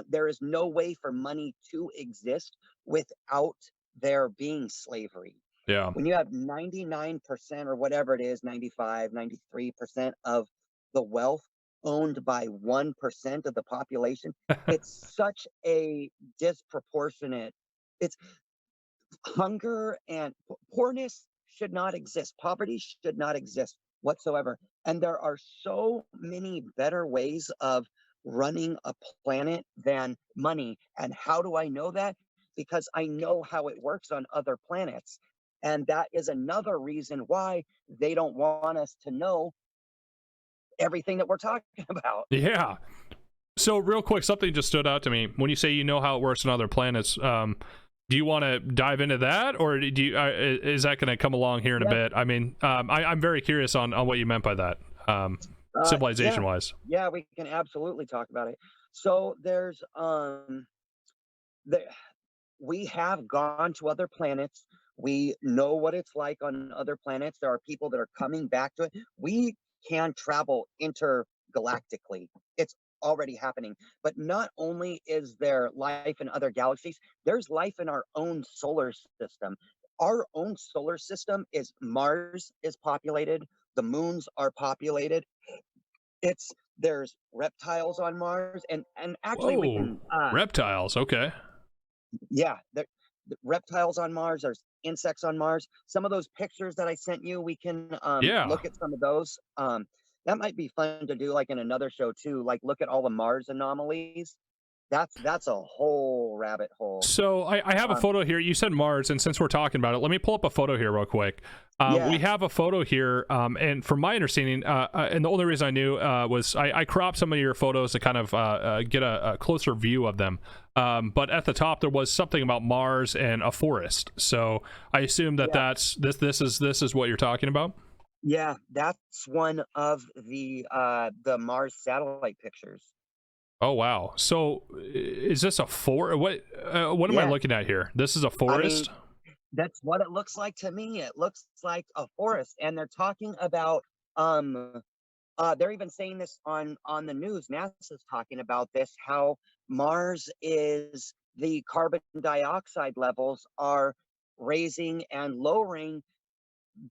There is no way for money to exist without there being slavery. Yeah. When you have 99% or whatever it is, 95, 93% of the wealth owned by 1% of the population, it's such a disproportionate. It's hunger and poorness should not exist. Poverty should not exist whatsoever. And there are so many better ways of running a planet than money. And how do I know that? Because I know how it works on other planets. And that is another reason why they don't want us to know everything that we're talking about. Yeah. So real quick, something just stood out to me when you say you know how it works on other planets. Do you want to dive into that, or do you, is that going to come along here in a Yeah. bit? I mean, I'm very curious on what you meant by that, Yeah, civilization wise. yeah, we can absolutely talk about it. So there's there, we have gone to other planets. We know what it's like on other planets. There are people that are coming back to it. We can travel intergalactically. It's already happening. But not only is there life in other galaxies, there's life in our own solar system. Our own solar system is Mars is populated, the moons are populated. It's there's reptiles on Mars, and actually we Whoa, can reptiles. Okay. yeah, the reptiles on Mars, there's insects on Mars. Some of those pictures that I sent you, we can Yeah. look at some of those. That might be fun to do like in another show too, like look at all the Mars anomalies. That's a whole rabbit hole. So I have a Um, photo here. You said Mars, and since we're talking about it, let me pull up a photo here real quick. We yeah, have a photo here, and from my understanding, and the only reason I knew was I cropped some of your photos to kind of get a closer view of them. But at the top there was something about Mars and a forest. So I assume that yeah, that's this is what you're talking about. yeah. That's one of the Mars satellite pictures. Oh wow! So is this a forest? What am I Yeah, looking at here? This is a I mean, forest. that's what it looks like to me. It looks like a forest, and they're talking about um they're even saying this on the news. NASA's talking about this, how Mars is the carbon dioxide levels are raising and lowering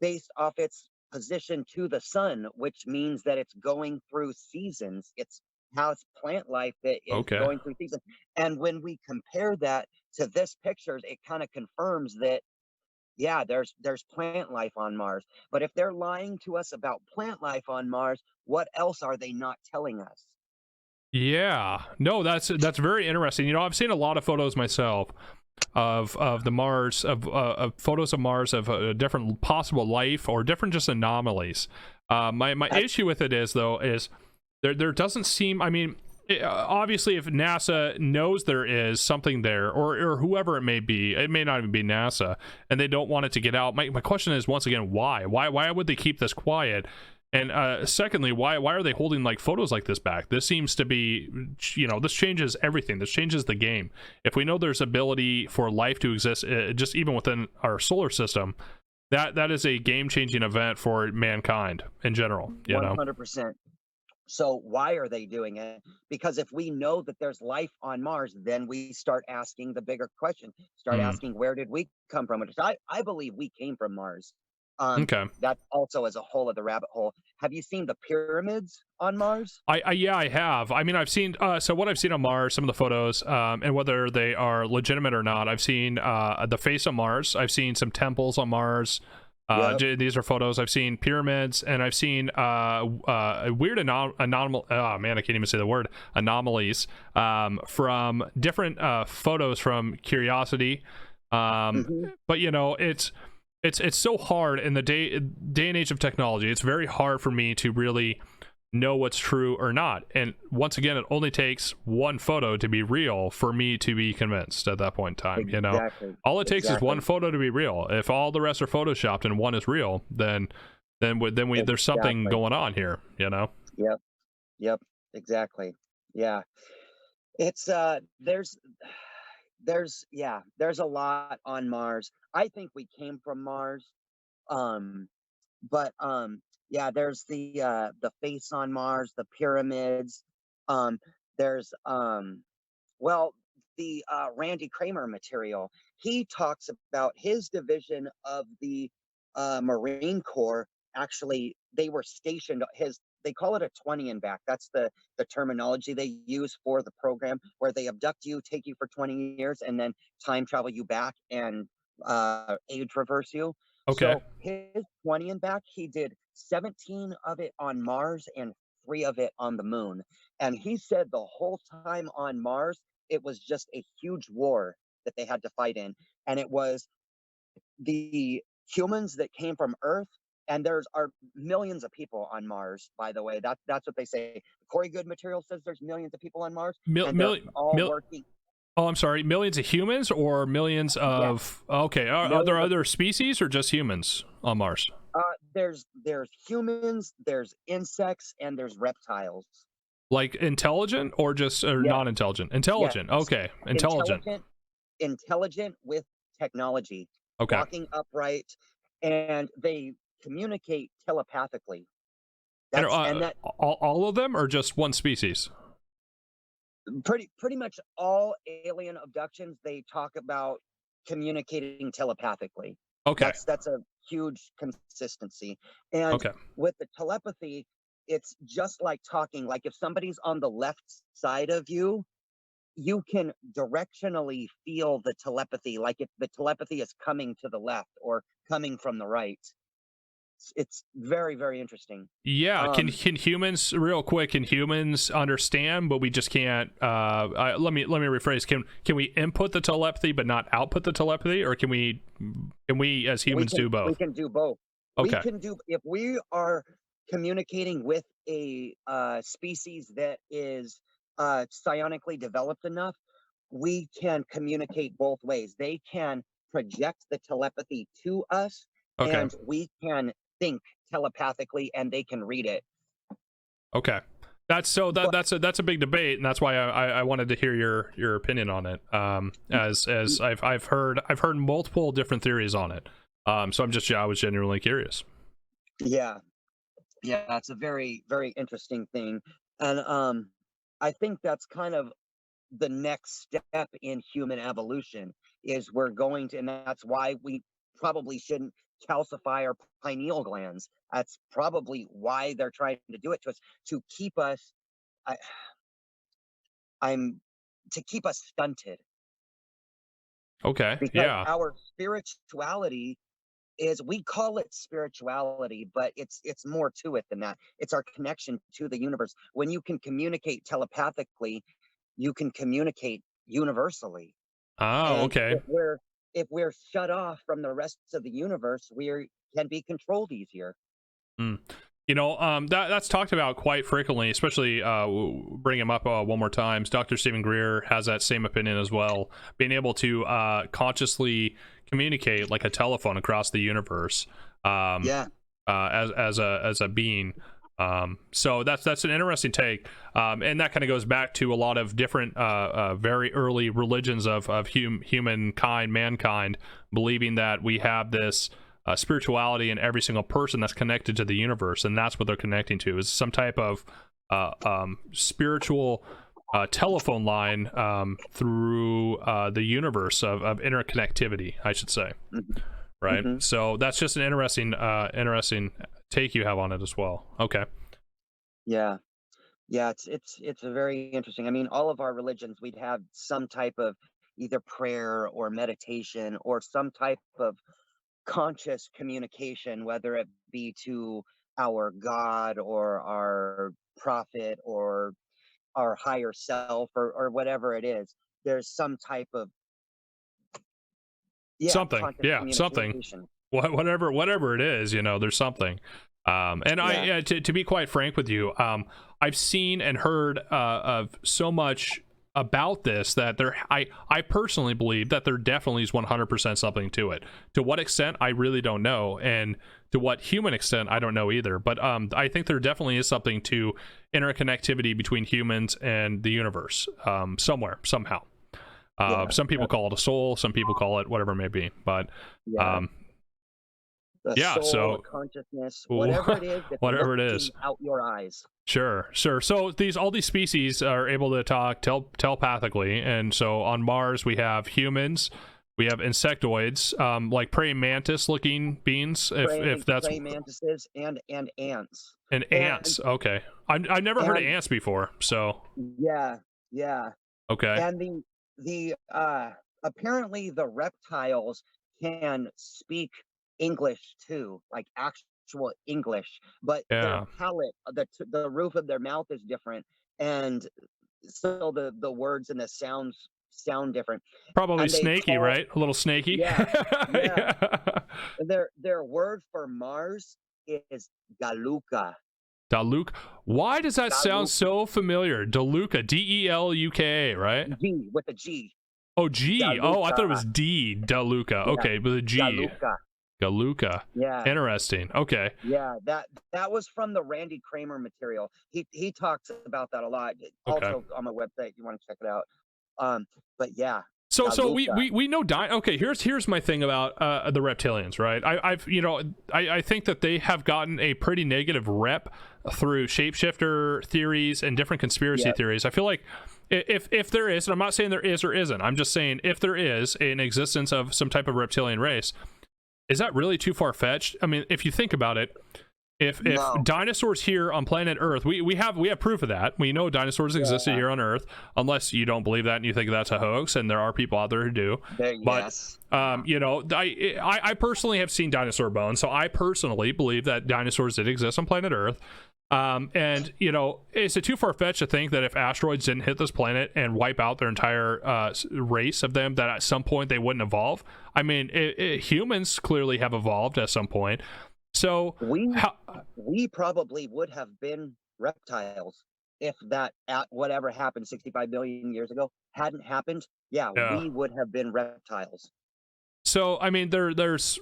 based off its position to the sun, which means that it's going through seasons. It's how it's plant life that is Okay. going through seasons. And when we compare that to this pictures, it kind of confirms that yeah, there's plant life on Mars. But if they're lying to us about plant life on Mars, what else are they not telling us? Yeah, no, that's very interesting. You know, I've seen a lot of photos myself of the Mars of photos of Mars of different possible life or different just anomalies. My That's issue with it is though is there doesn't seem. I mean, obviously, if NASA knows there is something there, or whoever it may not even be NASA, and they don't want it to get out. My question is once again, why? Why would they keep this quiet? And secondly, why are they holding like photos like this back? This seems to be, you know, this changes everything. This changes the game. If we know there's ability for life to exist, just even within our solar system, that is a game-changing event for mankind in general. You know. 100%. So why are they doing it? Because if we know that there's life on Mars, then we start asking the bigger question. Start Mm, asking, where did we come from? Which I believe we came from Mars. okay. That also is a whole other rabbit hole. Have you seen the pyramids on Mars? Yeah, I have. I mean, I've seen so what I've seen on Mars, some of the photos, and whether they are legitimate or not. I've seen the face of Mars. I've seen some temples on Mars. Yep. These are photos. I've seen pyramids, and I've seen weird anomal. Oh man, I can't even say the word anomalies from different photos from Curiosity. Hmm. But you know, it's so hard in the day and age of technology. It's very hard for me to really know what's true or not. And once again, it only takes one photo to be real for me to be convinced at that point in time. You know, Exactly. all it takes is one Exactly. photo to be real. If all the rest are photoshopped and one is real, then there's something Exactly. going on here. You know. Yep. Yep. Exactly. Yeah. It's there's a lot on Mars. I think we came from Mars. Um but yeah, there's the face on Mars, the pyramids. There's well, the Randy Cramer material. He talks about his division of the Marine Corps. Actually, they were stationed. They call it a 20 and back. That's the terminology they use for the program, where they abduct you, take you for 20 years, and then time travel you back and age reverse you. Okay. So his 20 and back, he did 17 of it on Mars and 3 of it on the moon. And he said the whole time on Mars, it was just a huge war that they had to fight in. And it was the humans that came from Earth and there's are millions of people on Mars, by the way. That's what they say. Corey Good Material says there's millions of people on Mars, Mil- and they're mil- all mil- working. Oh, I'm sorry. Millions of humans or millions Yeah, of? Okay, are there other species or just humans on Mars? there's humans, there's insects, and there's reptiles. Like intelligent or just or Yeah, non-intelligent? yes, Intelligent. Okay, intelligent. intelligent with technology, Okay. walking upright, and they communicate telepathically. And That all of them or just one species? pretty much all alien abductions, they talk about communicating telepathically. Okay. That's a huge consistency. And Okay. with the telepathy, it's just like talking. Like if somebody's on the left side of you, you can directionally feel the telepathy, like if the telepathy is coming to the left or coming from the right. It's very, very interesting. Yeah, can Um, can humans real quick? Can humans understand, but we just can't? Let me rephrase. Can we input the telepathy but not output the telepathy, or can we as humans do we both? can do both. We Okay, can do if we are communicating with a species that is psionically developed enough, we can communicate both ways. They can project the telepathy to us, okay, and we can think telepathically, and they can read it. okay. That's so But that's a big debate, and that's why I wanted to hear your opinion on it. As I've heard multiple different theories on it. So I was genuinely curious. yeah, yeah, it's a very, very interesting thing, and I think that's kind of the next step in human evolution is we're going to, and that's why we probably shouldn't calcify our pineal glands. That's probably why they're trying to do it to us, to keep us, I, I'm, to keep us stunted, Okay, because yeah. our spirituality is, we call it spirituality, but it's more to it than that. It's our connection to the universe. When you can communicate telepathically, you can communicate universally. Oh, And okay. if we're shut off from the rest of the universe, we can be controlled easier. Mm. That's talked about quite frequently, especially bring him up one more time. Dr. Stephen Greer has that same opinion as well, being able to consciously communicate like a telephone across the universe, Yeah, as a being. So that's an interesting take, and that kind of goes back to a lot of different very early religions of mankind, believing that we have this spirituality in every single person that's connected to the universe, and that's what they're connecting to, is some type of spiritual telephone line through the universe of interconnectivity, I should say. mhm, Right. mhm. So that's just an interesting take you have on it as well. Okay. Yeah, yeah. It's a very interesting. I mean, all of our religions, we'd have some type of either prayer or meditation or some type of conscious communication, whether it be to our God or our prophet or our higher self, or whatever it is. There's some type of, yeah, Something. conscious Yeah, something. communication. Whatever it is, there's something. And Yeah, to be quite frank with you, I've seen and heard of so much about this that I personally believe that there definitely is 100% something to it. To what extent, I really don't know, and to what human extent, I don't know either. But I think there definitely is something to interconnectivity between humans and the universe, somewhere, somehow. yeah, Some people call it a soul, some people call it whatever it may be. But yeah. The yeah, soul, the so consciousness, whatever it is that's whatever it looking is. out your eyes. Sure. So all these species are able to talk telepathically, and so on Mars we have humans, we have insectoids, like praying mantis looking beings, if that's, Praying mantises and ants. and And ants. Okay, I've never heard of and ants before. So yeah, yeah. okay, And the apparently the reptiles can speak English too, like actual English, but their yeah, palate, the roof of their mouth is different, and so the words and the sounds sound different. probably And they snaky, call, right? A little snaky. yeah, yeah. Yeah. Their word for Mars is Galuka. Daluka. Why does that sound Galuka. so familiar? Daluka, Deluka, right? G with a G. Oh, G. Oh, I thought it was Galuka. D. Daluka. Yeah. Okay, with a G. Galuka. Galuka. Yeah. Interesting. Okay. Yeah, that was from the Randy Cramer material. He talks about that a lot. Okay. Also on my website, if you want to check it out. But yeah, So Galuka. we know okay, here's my thing about the reptilians, right? I think that they have gotten a pretty negative rep through shapeshifter theories and different conspiracy theories. I feel like if there is, and I'm not saying there is or isn't, I'm just saying if there is an existence of some type of reptilian race, is that really too far-fetched? I mean, if you think about it, if dinosaurs here on planet Earth, we have proof of that. We know dinosaurs existed here on Earth, unless you don't believe that and you think that's a hoax, and there are people out there who do. But you know, I personally have seen dinosaur bones, so I personally believe that dinosaurs did exist on planet Earth. And you know, is it too far-fetched to think that if asteroids didn't hit this planet and wipe out their entire race of them, that at some point they wouldn't evolve? I mean, humans clearly have evolved at some point. So we probably would have been reptiles if that whatever happened 65 billion years ago hadn't happened. Yeah, we would have been reptiles. So I mean, there's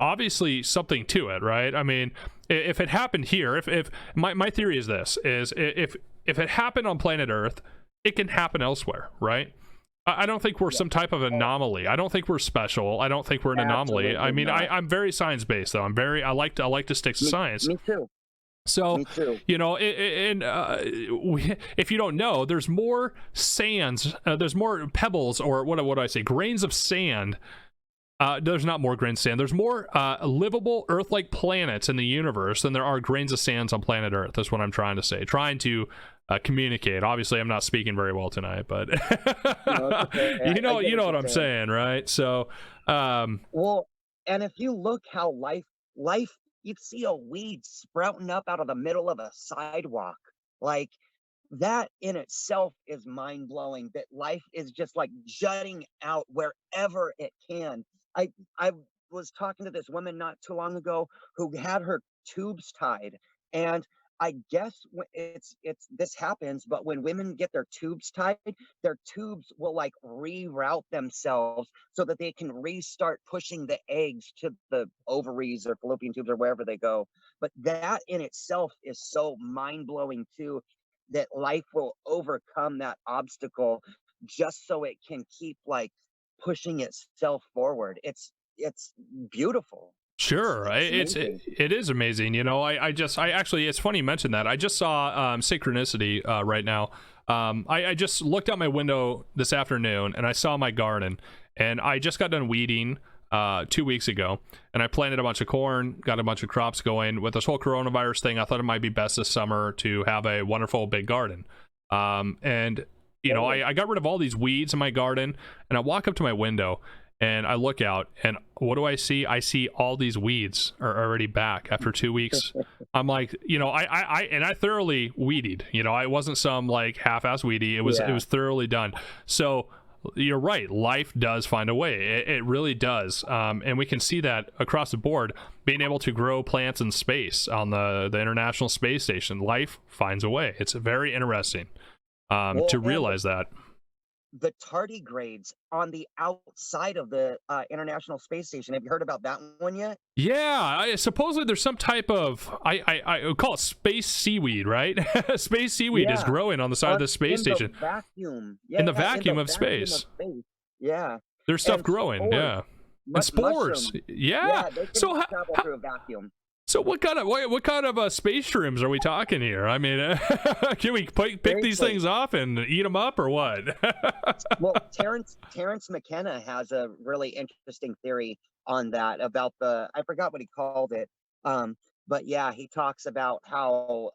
obviously something to it, right? I mean, if it happened here, if my theory is this, is if it happened on planet Earth, it can happen elsewhere, right? I don't think we're some type of anomaly. I don't think we're special. I don't think we're an anomaly. I mean, I'm very science-based, though. I like to stick to science. Me too. So, you know, if you don't know, there's more sands, there's more pebbles, or what do I say, grains of sand. There's not more grains of sand. There's more livable Earth-like planets in the universe than there are grains of sands on planet Earth. That's what I'm trying to say. Trying to communicate. Obviously, I'm not speaking very well tonight, but you know what I'm saying, right? So, well, and if you look how life, you'd see a weed sprouting up out of the middle of a sidewalk, like that in itself is mind-blowing. That life is just like jutting out wherever it can. I was talking to this woman not too long ago who had her tubes tied, and I guess this happens, but when women get their tubes tied, their tubes will like reroute themselves so that they can restart pushing the eggs to the ovaries or fallopian tubes or wherever they go. But that in itself is so mind-blowing too, that life will overcome that obstacle just so it can keep like pushing itself forward. It's beautiful. Sure, it is amazing. You know, I actually, it's funny you mentioned that. I just saw synchronicity right now. I just looked out my window this afternoon and I saw my garden, and I just got done weeding 2 weeks ago, and I planted a bunch of corn, got a bunch of crops going. With this whole coronavirus thing, I thought it might be best this summer to have a wonderful big garden. And you know, I got rid of all these weeds in my garden, and I walk up to my window and I look out, and what do I see? I see all these weeds are already back after 2 weeks. I'm like, you know, I thoroughly weeded. You know, I wasn't some like half-ass weedy. It was thoroughly done. So you're right. Life does find a way. It really does. And we can see that across the board. Being able to grow plants in space on the International Space Station, life finds a way. It's very interesting to realize that. The tardigrades on the outside of the International Space Station. Have you heard about that one yet? Yeah, supposedly there's some type of I call it space seaweed, right? Space seaweed is growing on the side of the space station. Vacuum. In the vacuum of space. Yeah. There's stuff growing. Spores. Yeah. And spores. Mushrooms. Yeah. They can So travel through a vacuum. So what kind of space shrooms are we talking here? I mean, can we pick these things off and eat them up, or what? Well, Terrence McKenna has a really interesting theory on that, about I forgot what he called it, but yeah, he talks about how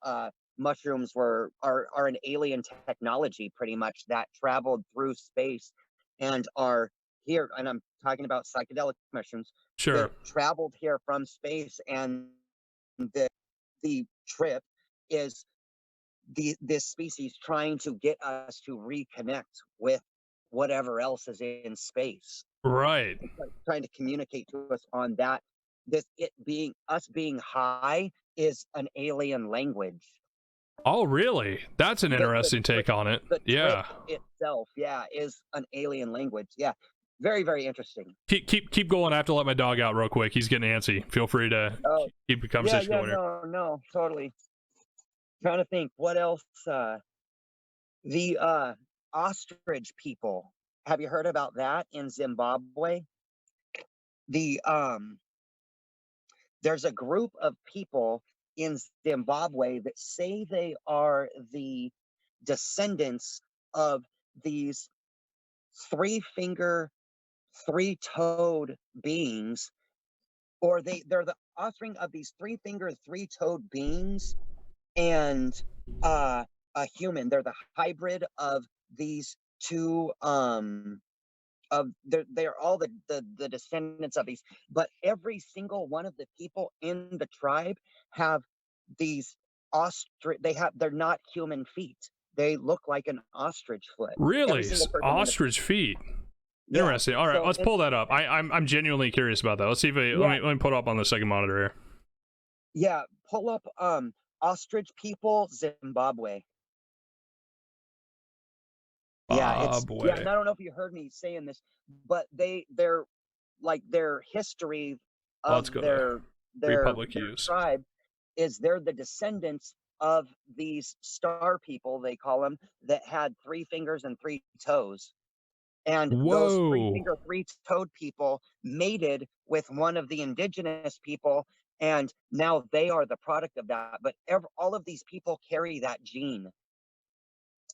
mushrooms are an alien technology, pretty much, that traveled through space and are here. And I'm talking about psychedelic mushrooms. Sure. That traveled here from space, and the trip is this species trying to get us to reconnect with whatever else is in space. Right. Trying to communicate to us on that us being high is an alien language. Oh, really? That's an interesting take on it. The Yeah. trick itself, yeah, is an alien language. Yeah, very, very interesting. Keep going. I have to let my dog out real quick. He's getting antsy. Feel free to Oh, keep the yeah, conversation yeah, going here. no, totally. Trying to think what else. The ostrich people. Have you heard about that in Zimbabwe? The There's a group of people in Zimbabwe that say they are the descendants of these three finger, three toed beings, or they're the offspring of these three finger, three toed beings and a human. They're the hybrid of these two of they're all the descendants of these, but every single one of the people in the tribe have these ostrich they're not human feet. They look like an ostrich foot. Every Really? single person in the Ostrich feet. yeah. Interesting. All right, So let's pull that up. I'm genuinely curious about that. Let's see if yeah, let me put it up on the second monitor here. yeah. Pull up ostrich people Zimbabwe. Yeah, yeah, and Boy. I don't know if you heard me saying this, but they're like their history Oh, let's of go to Republic their use. tribe is they're the descendants of these star people, they call them, that had three fingers and three toes. And those three Whoa. finger, three toed people mated with one of the indigenous people, and now they are the product of that. But all of these people carry that gene.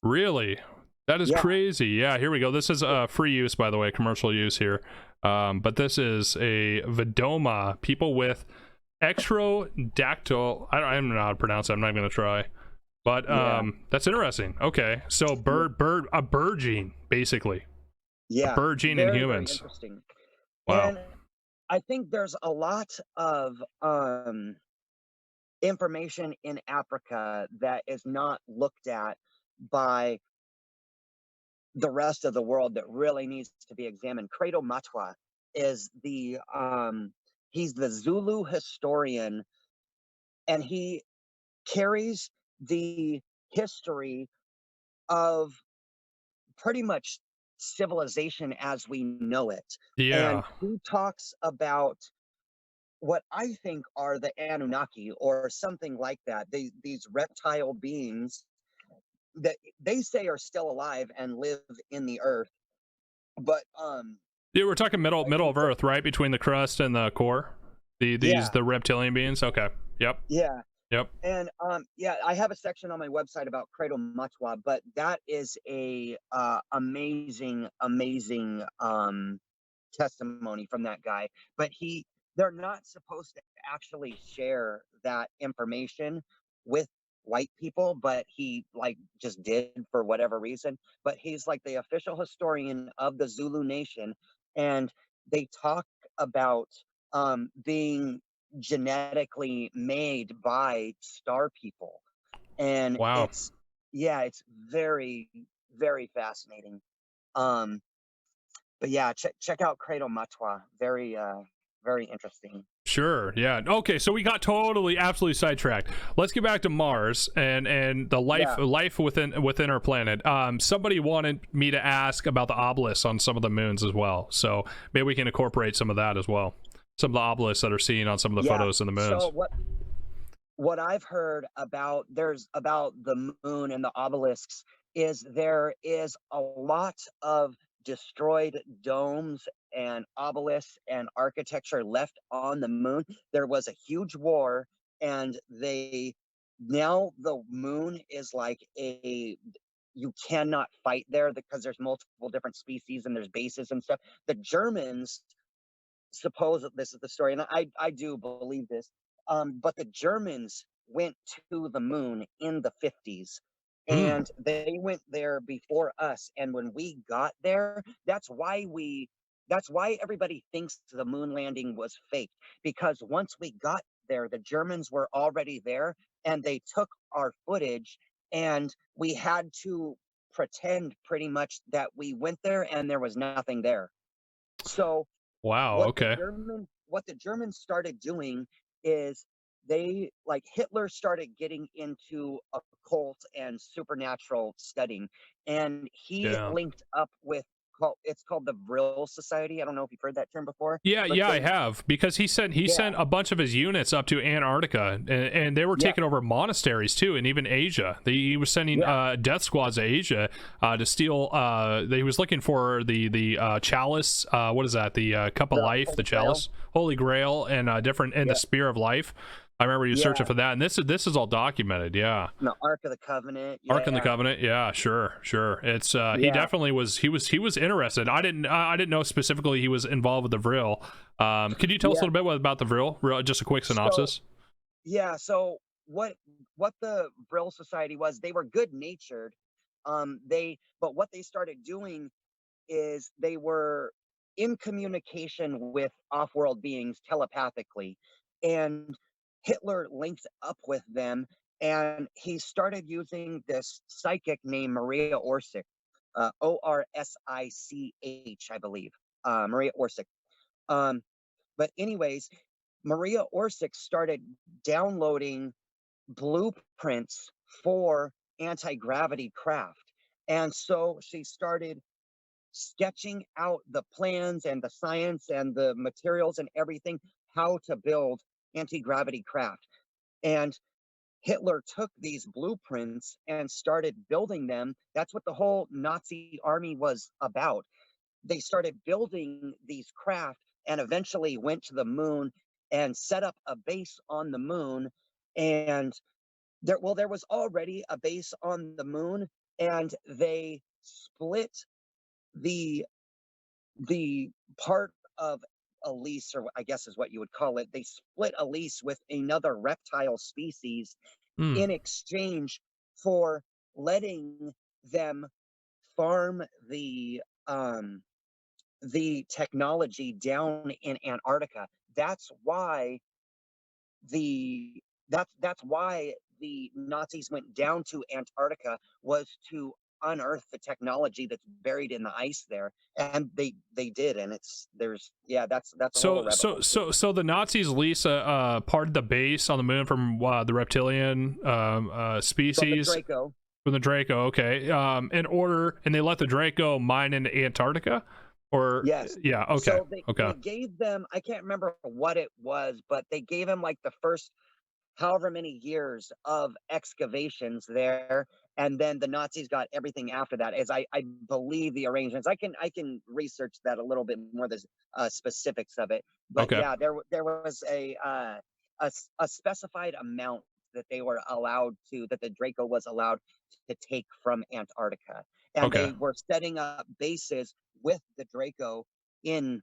Really? That is Yeah, crazy. Yeah, here we go. This is free use, by the way, commercial use here. But this is a Vedoma. People with extrodactyl. I don't know how to pronounce it. I'm not going to try. But yeah, that's interesting. Okay, so a bird gene, basically. A yeah. bird gene in Very, very humans. interesting. Wow. And I think there's a lot of information in Africa that is not looked at by the rest of the world that really needs to be examined. Credo Matwa is he's the Zulu historian, and he carries the history of pretty much civilization as we know it. And Yeah. he talks about what I think are the Anunnaki or something like that. These reptile beings that they say are still alive and live in the earth. But Yeah, we're talking I middle think of Earth, right? Between the crust and the core. yeah, The reptilian beings. Okay. Yep. yeah. Yep. And yeah, I have a section on my website about Credo Matwa, but that is a amazing, amazing testimony from that guy. But they're not supposed to actually share that information with white people, but he like just did for whatever reason. But he's like the official historian of the Zulu nation, and they talk about being genetically made by star people, and Wow. it's yeah, it's very, very fascinating. um but yeah, check out Cradle Matwa. Very very interesting. Sure. Yeah. Okay. So we got totally, absolutely sidetracked. Let's get back to Mars and the Yeah, life within our planet. Somebody wanted me to ask about the obelisks on some of the moons as well. So maybe we can incorporate some of that as well. Some of the obelisks that are seen on some of the yeah. photos in the So moons. what I've heard about the moon and the obelisks is there is a lot of destroyed domes and obelisks and architecture left on the moon. There was a huge war, and now the moon is like a you cannot fight there because there's multiple different species and there's bases and stuff. The Germans suppose that this is the story, and I do believe this. But the Germans went to the moon in the 50s, Hmm. and they went there before us. And when we got there, that's why everybody thinks the moon landing was fake, because once we got there, the Germans were already there, and they took our footage, and we had to pretend pretty much that we went there and there was nothing there. So Wow. what the Okay. Germans what the Germans started doing is they, like, Hitler started getting into occult and supernatural studying, and he Yeah. linked up with, it's called the Vril Society. I don't know if you've heard that term before, Yeah, but yeah, I they, have, because he yeah, sent a bunch of his units up to Antarctica, and they were yeah, taking over monasteries too, and even Asia. He was sending yeah, death squads to Asia to steal. He was looking for the chalice. What is that? The cup of the life, the Holy Grail. chalice, Holy Grail, and the Yeah, spear of life. I remember you searching yeah, for that, and this is all documented. Yeah. the Ark of the Covenant. Ark in the Yeah, Covenant, yeah, sure. It's he yeah, definitely was. He was interested. I didn't know specifically he was involved with the Vril. Could you tell us a yeah. little bit about the Vril? Just a quick So synopsis. yeah, so what the Brill Society was, they were good natured. They but what they started doing is they were in communication with off-world beings telepathically, and Hitler linked up with them, and he started using this psychic named Maria Orsic, Orsich, I believe, Maria Orsic. Um, but anyways, Maria Orsic started downloading blueprints for anti-gravity craft. And so she started sketching out the plans and the science and the materials and everything, how to build anti-gravity craft. And Hitler took these blueprints and started building them. That's what the whole Nazi army was about. They started building these craft and eventually went to the moon and set up a base on the moon. And there was already a base on the moon, and they split the the part of a lease, or I guess is what you would call it. They split a lease with another reptile species Hmm. in exchange for letting them farm the technology down in Antarctica. The that's why the Nazis went down to Antarctica, was to unearth the technology that's buried in the ice there, and they did, and it's there's yeah, that's a whole So rabbit hole too. the Nazis lease part of the base on the moon from the reptilian From the species, Draco, from the Draco. Okay. And they let the Draco mine into Antarctica, or yes. yeah. Okay. So they Okay. gave them, I can't remember what it was, but they gave them like the first however many years of excavations there, and then the Nazis got everything after that, as I believe the arrangements. I can research that a little bit more, the specifics of it, but Okay. yeah, there was a specified amount that they were allowed to, that the Draco was allowed to take from Antarctica, and Okay. they were setting up bases with the Draco in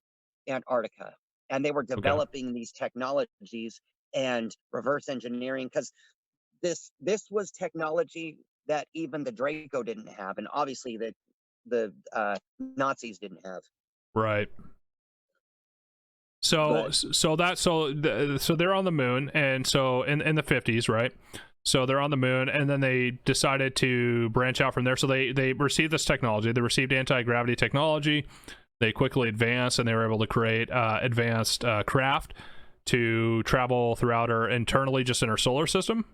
Antarctica, and they were Okay. developing these technologies and reverse engineering, because this was technology that even the Draco didn't have, and obviously that the Nazis didn't have. Right. So But so they're on the moon, and so in the 50s, right? So they're on the moon, and then they decided to branch out from there. So they received this technology. They received anti-gravity technology. They quickly advanced, and they were able to create advanced craft to travel throughout our internally, just in our solar system.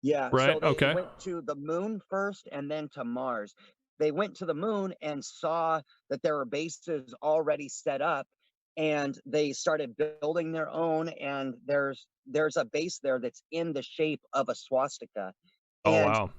yeah, Right. so they Okay. went to the moon first and then to Mars. They went to the moon and saw that there were bases already set up, and they started building their own, and there's a base there that's in the shape of a swastika. Oh And wow.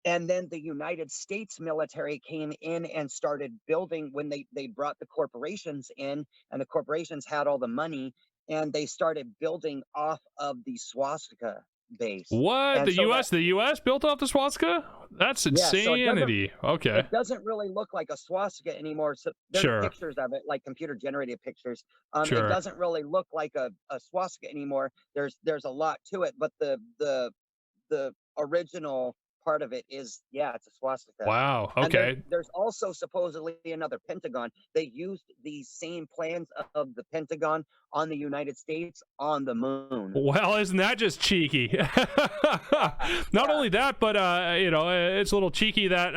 and then the United States military came in and started building, when they brought the corporations in, and the corporations had all the money, and they started building off of the swastika base. What, And the so that, U.S. built off the swastika? That's yeah, so insanity. Okay. it doesn't really look like a swastika anymore. So there's Sure. pictures of it, like computer generated pictures. It Sure. doesn't really look like a swastika anymore. There's a lot to it, but the original part of it is, yeah, it's a swastika. Wow. And Okay. there's also supposedly another Pentagon. They used the same plans of the Pentagon on the United States on the moon. Well, isn't that just cheeky? Not Yeah. only that, but it's a little cheeky that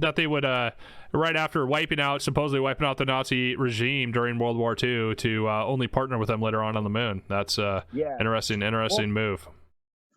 that they would right after supposedly wiping out the Nazi regime during World War II, to only partner with them later on the moon. That's Yeah. interesting Well, move.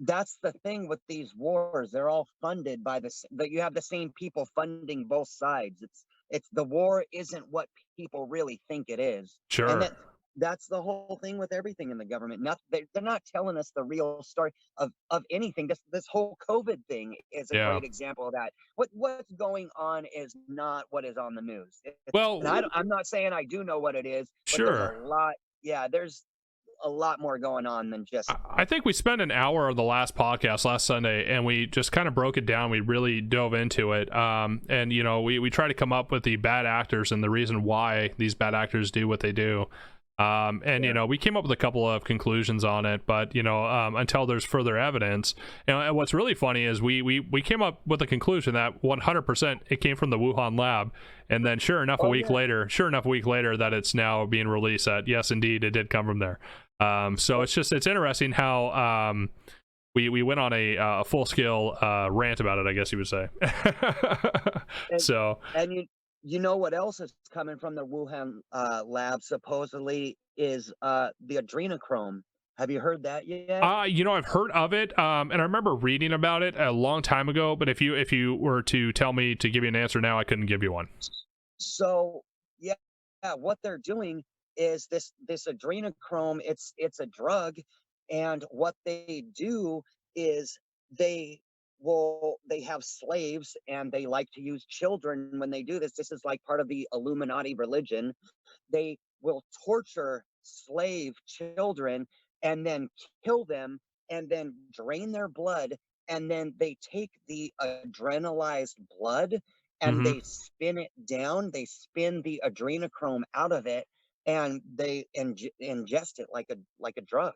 that's the thing with these wars. They're all funded by but you have the same people funding both sides. It's the war isn't what people really think it is. And Sure. that's the whole thing with everything in the government. They're not telling us the real story of anything. This whole COVID thing is a Yeah. great example of that. What's going on is not what is on the news. And Well, I'm not saying I do know what it is, but there's a sure. lot. Yeah, there's a lot more going on than just I think we spent an hour of the last podcast last Sunday, and we just kind of broke it down. We really dove into it. And, we try to come up with the bad actors and the reason why these bad actors do what they do. And we came up with a couple of conclusions on it, but until there's further evidence, and what's really funny is we came up with a conclusion that 100% it came from the Wuhan lab, and then sure enough, a week later, that it's now being released that yes, indeed, it did come from there. So it's interesting how we went on a full scale rant about it, I guess you would say. and, So. and you know what else is coming from the Wuhan lab supposedly is the adrenochrome. Have you heard that yet? I've heard of it, and I remember reading about it a long time ago. But if you were to tell me to give you an answer now, I couldn't give you one. So yeah, what they're doing is this adrenochrome. It's a drug, and what they do is they have slaves, and they like to use children when they do this. This is like part of the Illuminati religion. They will torture slave children and then kill them and then drain their blood, and then they take the adrenalized blood and Mm-hmm. they spin it down. They spin the adrenochrome out of it, and they ingest it like a drug.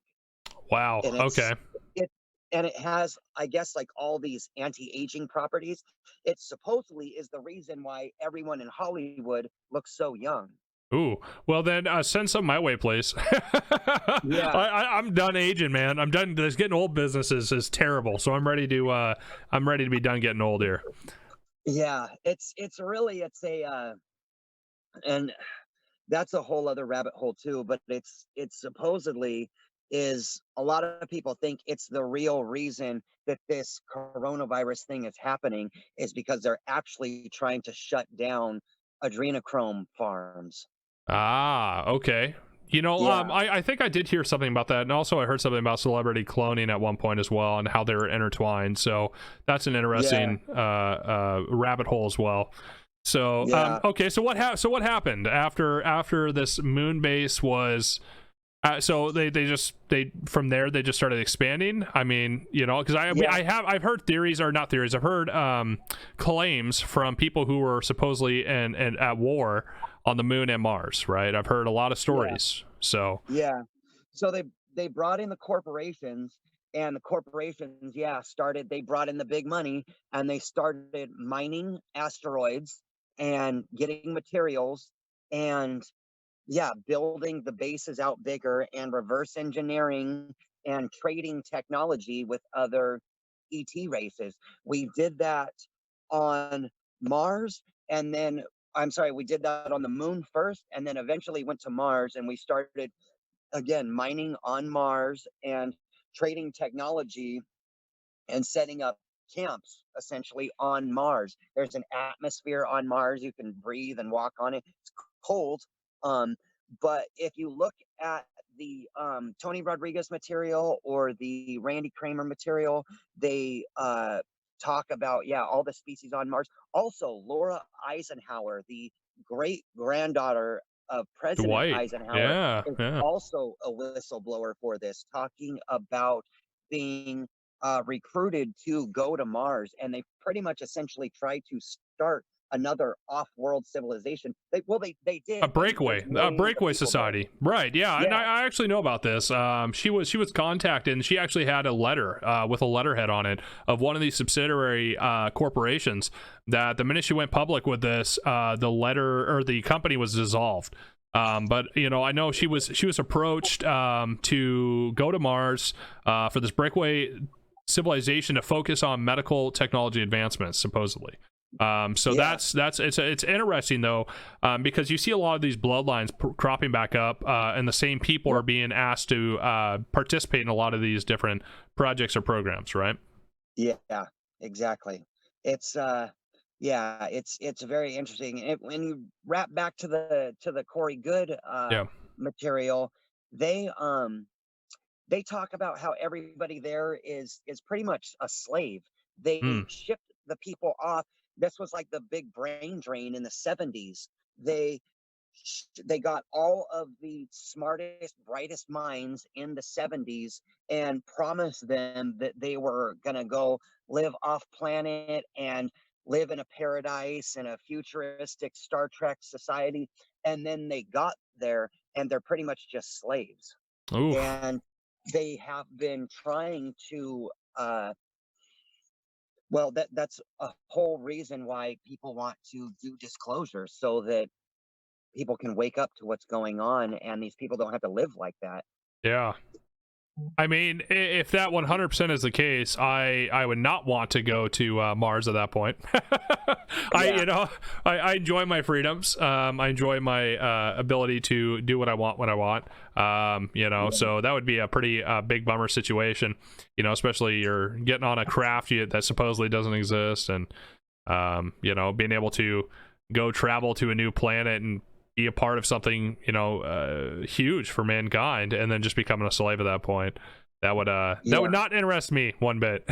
Wow. And Okay. it has, I guess, like all these anti-aging properties. It supposedly is the reason why everyone in Hollywood looks so young. Ooh, well then send some my way, please. Yeah. I'm done aging, man. I'm done. This getting old business is terrible. So I'm ready to be done getting old here. Yeah, it's a and that's a whole other rabbit hole too, but it's supposedly is a lot of people think it's the real reason that this coronavirus thing is happening is because they're actually trying to shut down adrenochrome farms. Ah, okay. Yeah, I think I did hear something about that, and also I heard something about celebrity cloning at one point as well, and how they were intertwined. So that's an yeah, interesting rabbit hole as well. So yeah. okay, so what happened after this moon base was? So they from there they just started expanding. I mean, because Yeah, I've heard theories, or not theories. I've heard claims from people who were supposedly and at war on the moon and Mars. Right. I've heard a lot of yeah, stories. So. yeah. So they brought in the corporations, and the corporations, yeah, started. They brought in the big money, and they started mining asteroids and getting materials, and yeah, building the bases out bigger and reverse engineering and trading technology with other ET races. We did that on Mars, and then I'm sorry, we did that on the moon first, and then eventually went to Mars, and we started again mining on Mars and trading technology and setting up camps essentially on Mars. There's an atmosphere on Mars. You can breathe and walk on it. It's cold. Um, but if you look at the Tony Rodriguez material or the Randy Cramer material, they talk about, yeah, all the species on Mars. Also, Laura Eisenhower, the great granddaughter of President Dwight. Eisenhower, Yeah. is Yeah. also a whistleblower for this, talking about being recruited to go to Mars, and they pretty much essentially tried to start another off-world civilization. They did. A breakaway society, right? Yeah, yeah. and I actually know about this. She was contacted, and she actually had a letter with a letterhead on it of one of these subsidiary corporations. That the minute she went public with this, the letter or the company was dissolved. But you know, I know she was approached to go to Mars for this breakaway civilization to focus on medical technology advancements, supposedly. So yeah. It's interesting though, because you see a lot of these bloodlines cropping back up, and the same people are being asked to participate in a lot of these different projects or programs, right? Yeah, exactly. It's it's very interesting. When you wrap back to the Corey Good material, they talk about how everybody there is pretty much a slave. They shipped the people off. This was like the big brain drain in the 70s. They got all of the smartest, brightest minds in the 70s and promised them that they were going to go live off planet and live in a paradise and a futuristic Star Trek society. And then they got there and they're pretty much just slaves. Oof. And they have been trying to well, that's a whole reason why people want to do disclosure, so that people can wake up to what's going on and these people don't have to live like that. Yeah. I mean, if that 100% is the case, I would not want to go to Mars at that point. I enjoy my freedoms. I enjoy my ability to do what I want when I want. So that would be a pretty big bummer situation. You know, especially you're getting on a craft that supposedly doesn't exist, and being able to go travel to a new planet and be a part of something, huge for mankind, and then just becoming a slave at that point. That would would not interest me one bit.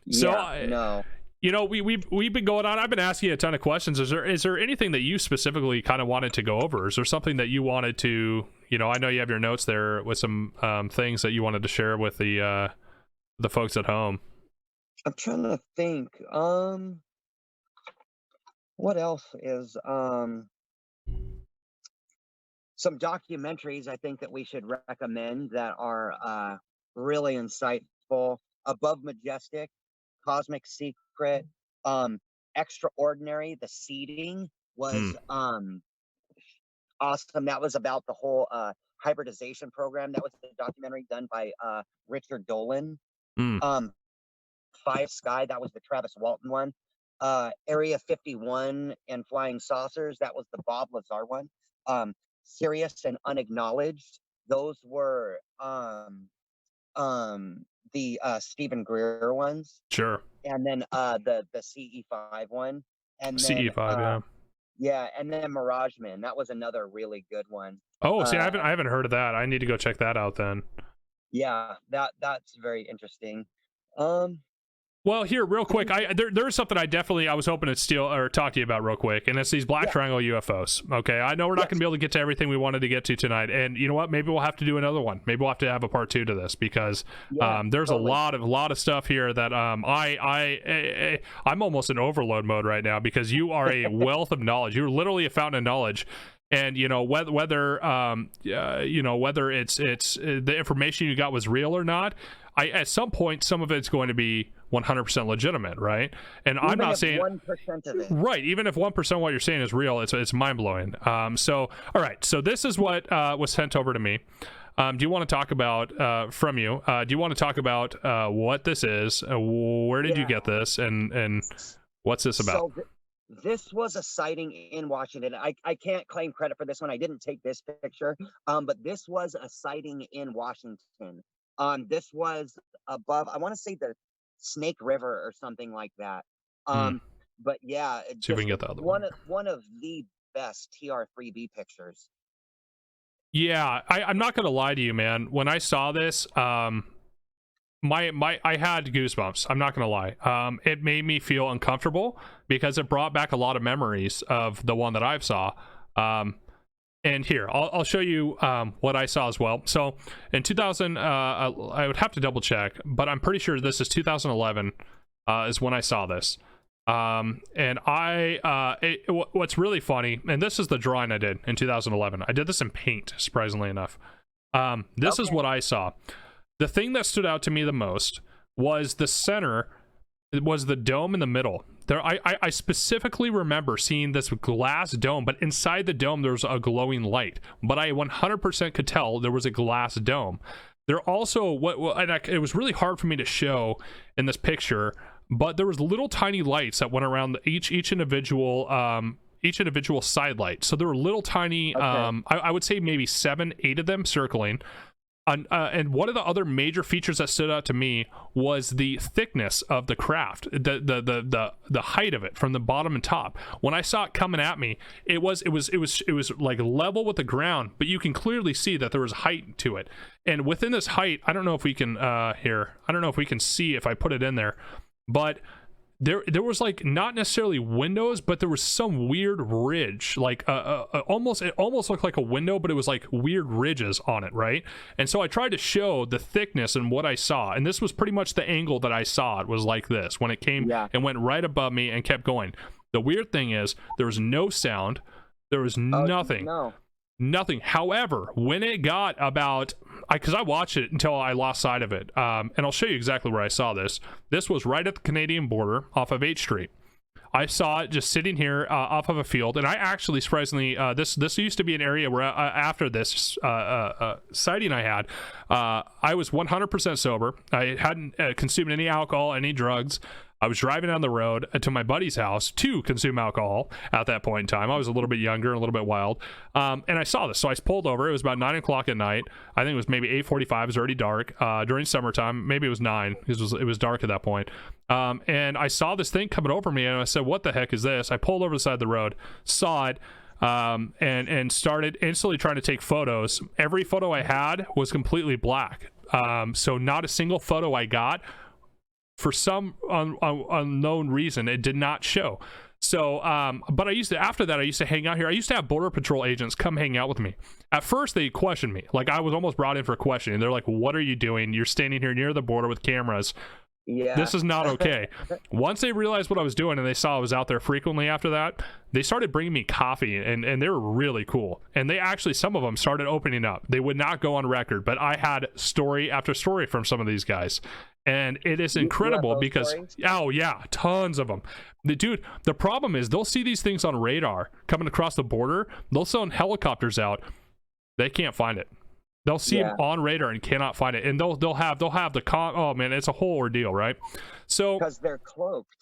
No. We've been going on. I've been asking you a ton of questions. Is there anything that you specifically kind of wanted to go over? Is there something that you wanted to, I know you have your notes there with some things that you wanted to share with the folks at home. I'm trying to think. What else is some documentaries I think that we should recommend that are really insightful: Above Majestic, Cosmic Secret, Extraordinary. The Seeding was awesome. That was about the whole hybridization program. That was the documentary done by Richard Dolan. Five Sky, that was the Travis Walton one. Area 51 and Flying Saucers, that was the Bob Lazar one. Serious and Unacknowledged, those were the Stephen Greer ones. Sure. And then the CE5 one. And then CE5, yeah, and then Mirage Man, that was another really good one. Oh, see, I haven't heard of that. I need to go check that out then. Yeah, that's very interesting. Well, here, real quick, there's something I was hoping to steal or talk to you about real quick, and it's these black triangle UFOs. Okay, I know we're not going to be able to get to everything we wanted to get to tonight, and you know what? Maybe we'll have to do another one. Maybe we'll have to have a part 2 to this, because there's totally a lot of stuff here that I'm almost in overload mode right now, because you are a wealth of knowledge. You're literally a fountain of knowledge. And whether it's the information you got was real or not, at some point some of it's going to be 100% legitimate, right? And even I'm not saying 1% of it, right. Even if 1% of what you're saying is real, it's mind blowing. So all right, so this is what was sent over to me. Do you want to talk about from you? Do you want to talk about what this is? Where did you get this, and what's this about? So this was a sighting in Washington. I can't claim credit for this one. I didn't take this picture, but this was a sighting in Washington. This was above, I want to say, the Snake River or something like that. But yeah, see if we can get the other one of the best TR3B pictures. Yeah, I'm not gonna lie to you, man. When I saw this, I had goosebumps. I'm not gonna lie. It made me feel uncomfortable because it brought back a lot of memories of the one that I've saw. And here, I'll show you what I saw as well. So in 2000, I would have to double check, but I'm pretty sure this is 2011 is when I saw this. And what's really funny, and this is the drawing I did in 2011. I did this in paint, surprisingly enough. This is what I saw. The thing that stood out to me the most was the center. It was the dome in the middle. There, I specifically remember seeing this glass dome, but inside the dome there was a glowing light. But I 100% could tell there was a glass dome. There also it was really hard for me to show in this picture, but there was little tiny lights that went around each individual side light. So there were little tiny, I would say maybe 7, 8 of them circling. And one of the other major features that stood out to me was the thickness of the craft, the height of it from the bottom and top. When I saw it coming at me, it was like level with the ground, but you can clearly see that there was height to it. And within this height, I don't know if we can I don't know if we can see if I put it in there, but there was like not necessarily windows, but there was some weird ridge, like it almost looked like a window, but it was like weird ridges on it, right? And so I tried to show the thickness and what I saw, and this was pretty much the angle that I saw. It was like this when it came and went right above me and kept going. The weird thing is there was no sound, there was nothing. Nothing. However, when it got about, because I watched it until I lost sight of it, and I'll show you exactly where I saw this. This was right at the Canadian border off of 8th Street. I saw it just sitting here off of a field, and I actually, surprisingly, this used to be an area where after this sighting I had, I was 100% sober. I hadn't consumed any alcohol, any drugs. I was driving down the road to my buddy's house to consume alcohol at that point in time. I was a little bit younger and a little bit wild. And I saw this. So I pulled over. It was about 9 o'clock at night. I think it was maybe 8:45. It was already dark. During summertime, maybe it was 9. It was dark at that point. And I saw this thing coming over me, and I said, what the heck is this? I pulled over the side of the road, saw it, and started instantly trying to take photos. Every photo I had was completely black. So not a single photo I got, for some unknown reason, it did not show. So but after that I used to hang out here. I used to have border patrol agents come hang out with me. At first they questioned me, like I was almost brought in for questioning. They're like, what are you doing? You're standing here near the border with cameras. This is not okay. Once they realized what I was doing and they saw I was out there frequently after that, they started bringing me coffee, and they were really cool. And they actually, some of them started opening up. They would not go on record, but I had story after story from some of these guys. And it is incredible because stories? Oh yeah, tons of them. The problem is they'll see these things on radar coming across the border. They'll send helicopters out. They can't find it. They'll see them on radar and cannot find it. And they'll have the oh man, it's a whole ordeal, right? So because they're cloaked.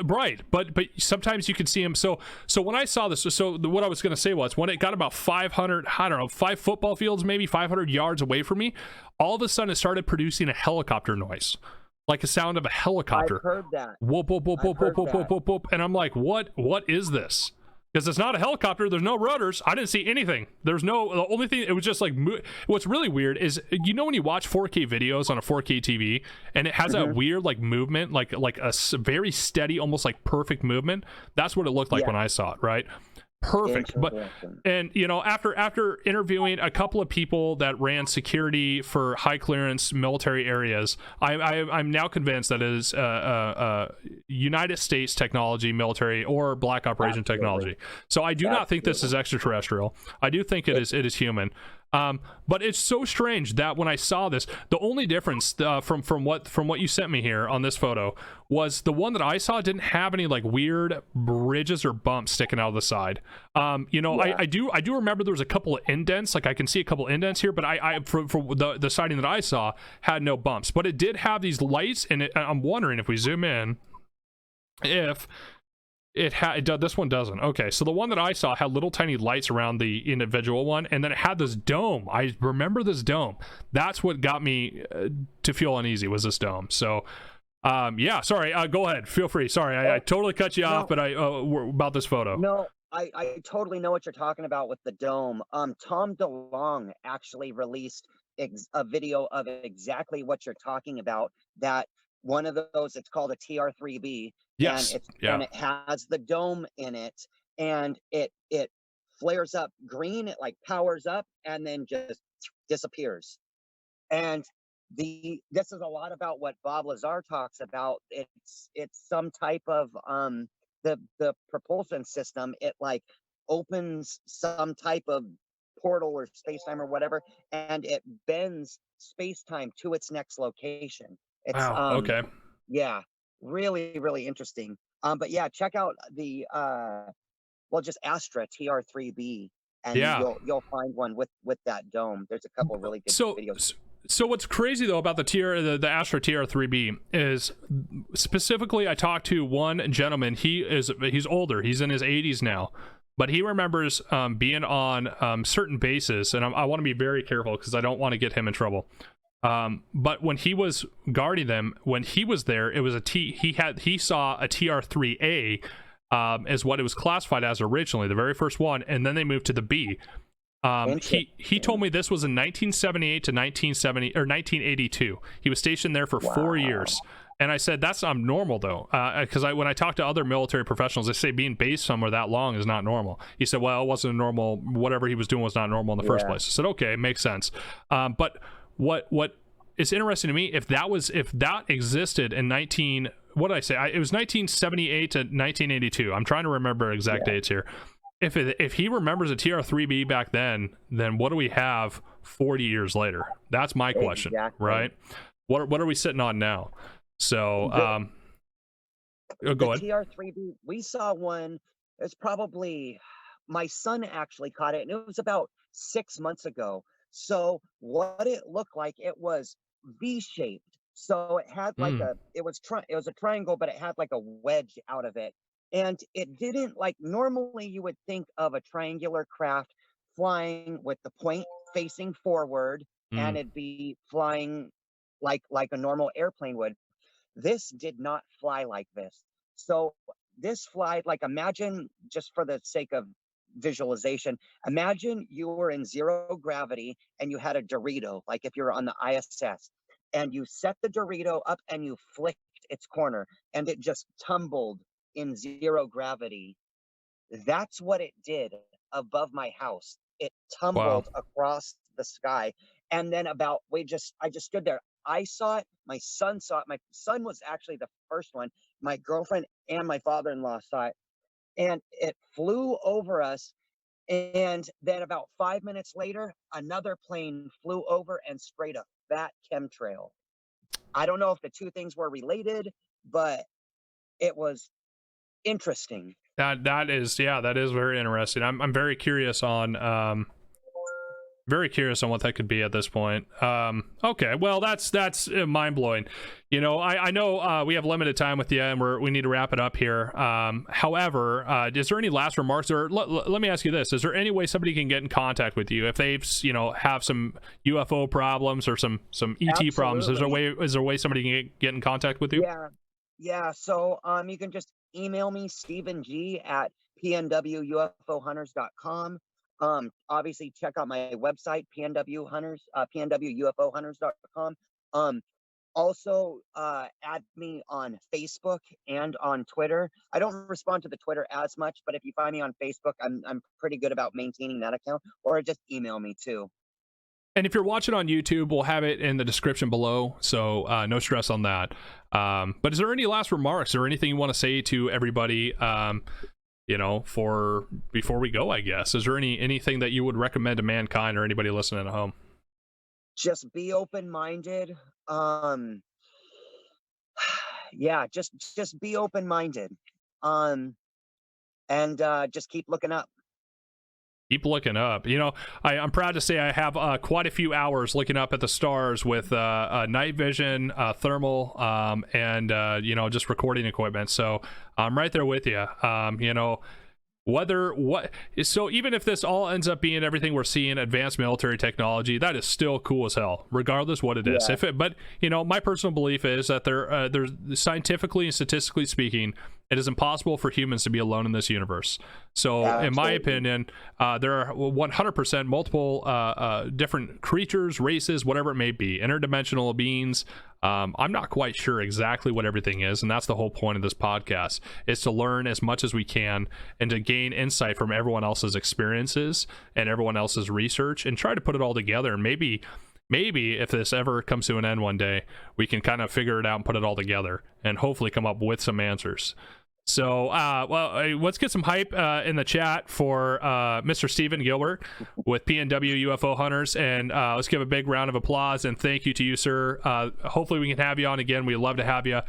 Right, but sometimes you can see them. So when I saw this, what I was going to say was, when it got about 500, I don't know, 5 football fields, maybe 500 yards away from me, all of a sudden it started producing a helicopter noise, like a sound of a helicopter. I've heard that. Whoop, whoop, whoop, whoop, whoop, whoop, whoop, whoop, whoop. And I'm like, what is this? Because it's not a helicopter. There's no rotors. I didn't see anything. The only thing, it was just like, what's really weird is, you know, when you watch 4K videos on a 4K TV and it has that weird like movement, like a very steady, almost like perfect movement. That's what it looked like when I saw it, right? Perfect. And you know, after interviewing a couple of people that ran security for high clearance military areas, I'm now convinced that it is United States technology, military, or black operation technology. So I do not think this is extraterrestrial. I do think it is human. But it's so strange that when I saw this, the only difference from what you sent me here on this photo was the one that I saw didn't have any like weird ridges or bumps sticking out of the side. You know, I do remember there was a couple of indents, like I can see a couple of indents here, but I for the sighting that I saw had no bumps, but it did have these lights, and I'm wondering if we zoom in, if this one doesn't. Okay, so the one that I saw had little tiny lights around the individual one, and then it had this dome. I remember this dome. That's what got me to feel uneasy, was this dome. So yeah, sorry, go ahead, feel free. Sorry, I totally cut you off, but about this photo. No, I totally know what you're talking about with the dome. Tom DeLonge actually released a video of exactly what you're talking about. That one of those, it's called a TR3B. Yes. And it has the dome in it, and it flares up green. It like powers up and then just disappears. And this is a lot about what Bob Lazar talks about. It's some type of the propulsion system. It like opens some type of portal or space time or whatever, and it bends space time to its next location. It's Wow. Okay. yeah, really really interesting. But yeah, check out the well, just Astra TR3B, and Yeah. you'll find one with that dome. There's a couple of really good So videos. so what's crazy though about the Astra TR3B is, specifically I talked to one gentleman. He's older. He's in his 80s now, but he remembers being on certain bases, and I want to be very careful because I don't want to get him in trouble. But when he was guarding them, when he was there, it was he saw a TR3A, is what it was classified as originally, the very first one, and then they moved to the B. He told me this was in 1978 to 1982. He was stationed there for 4 years. And I said, that's normal though, because when I talk to other military professionals, they say being based somewhere that long is not normal. He said, well, it wasn't normal. Whatever he was doing was not normal in the first place. I said, okay, makes sense. But what is interesting to me, if that existed in what did I say? It was 1978 to 1982. I'm trying to remember exact dates here. If he remembers a TR3B back then what do we have 40 years later? That's my question, right? What are we sitting on now? So, go ahead. TR3B, we saw one. It's probably, my son actually caught it, and it was about 6 months ago. So what it looked like, it was V-shaped. So it had like it was a triangle, but it had like a wedge out of it. And it didn't, like, normally you would think of a triangular craft flying with the point facing forward, and it'd be flying like a normal airplane would. This did not fly like this. So this flied like, imagine, just for the sake of visualization, imagine you were in zero gravity and you had a Dorito, like if you're on the ISS, and you set the Dorito up and you flicked its corner and it just tumbled in zero gravity. That's what it did above my house. It tumbled across the sky. And then I just stood there. I saw it. My son saw it. My son was actually the first one. My girlfriend and my father-in-law saw it. And it flew over us. And then about 5 minutes later, another plane flew over and sprayed a fat chemtrail. I don't know if the two things were related, but it was interesting. That is very interesting. I'm very curious on what that could be at this point. Okay, well, that's mind-blowing. I know we have limited time with you, and we need to wrap it up here. However, is there any last remarks? Or let me ask you this: is there any way somebody can get in contact with you if they've have some UFO problems or some ET problems? Is there a way somebody can get in contact with you? Yeah. So you can just email me, Stephen G at PNW UFO Hunters.com. Obviously check out my website, PNW UFO Hunters.com. Also add me on Facebook and on Twitter. I don't respond to the Twitter as much, but if you find me on Facebook, I'm pretty good about maintaining that account, or just email me too. And if you're watching on YouTube, we'll have it in the description below, so no stress on that. But is there any last remarks or anything you want to say to everybody, for before we go, I guess? Is there anything that you would recommend to mankind or anybody listening at home? Just be open-minded. Just be open-minded. And just keep looking up. Keep looking up. I'm proud to say I have quite a few hours looking up at the stars with night vision, thermal, and just recording equipment. So I'm right there with you. So even if this all ends up being everything we're seeing, advanced military technology, that is still cool as hell, regardless what it is. But my personal belief is that there's scientifically and statistically speaking, it is impossible for humans to be alone in this universe. So in my opinion, there are 100% multiple different creatures, races, whatever it may be, interdimensional beings. I'm not quite sure exactly what everything is, and that's the whole point of this podcast, is to learn as much as we can and to gain insight from everyone else's experiences and everyone else's research and try to put it all together and maybe maybe if this ever comes to an end one day, we can kind of figure it out and put it all together and hopefully come up with some answers. So, let's get some hype in the chat for Mr. Stephen Gilbert with PNW UFO Hunters, and let's give a big round of applause and thank you to you, sir. Hopefully, we can have you on again. We'd love to have you.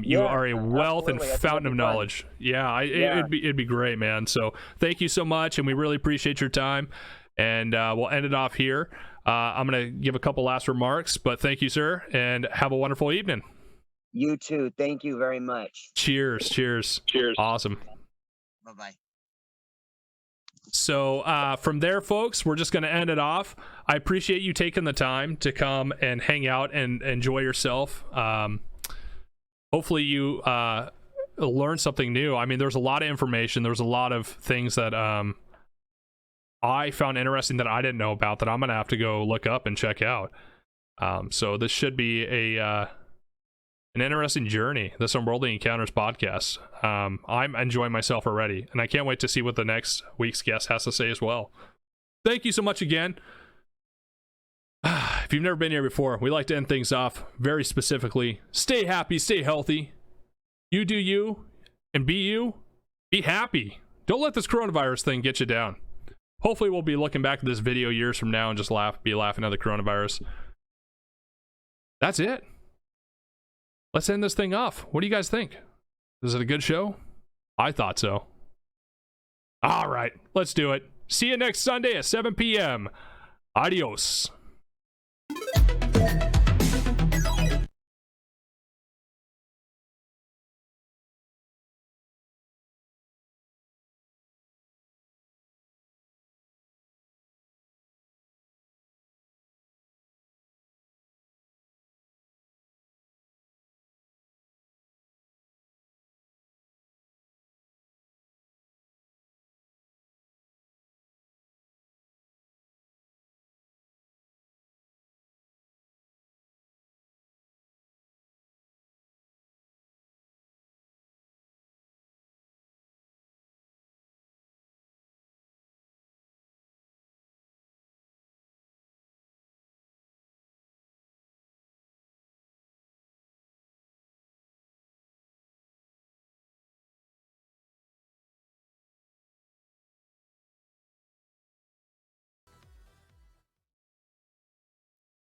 You are a wealth and fountain of knowledge. Yeah, it'd be great, man. So, thank you so much, and we really appreciate your time. And we'll end it off here. I'm gonna give a couple last remarks, but thank you, sir, and have a wonderful evening. You too. Thank you very much. Cheers. Awesome. Bye-bye. So from there, folks, we're just going to end it off. I appreciate you taking the time to come and hang out and enjoy yourself. Hopefully you learn something new. I mean, there's a lot of information. There's a lot of things that I found interesting that I didn't know about that I'm going to have to go look up and check out. So this should be an interesting journey, this Unworldly Encounters podcast. I'm enjoying myself already, and I can't wait to see what the next week's guest has to say as well. Thank you so much again. If you've never been here before, we like to end things off very specifically. Stay happy, stay healthy. You do you, and be you. Be happy. Don't let this coronavirus thing get you down. Hopefully we'll be looking back at this video years from now and just be laughing at the coronavirus. That's it. Let's end this thing off. What do you guys think? Is it a good show? I thought so. All right, let's do it. See you next Sunday at 7 p.m. Adios.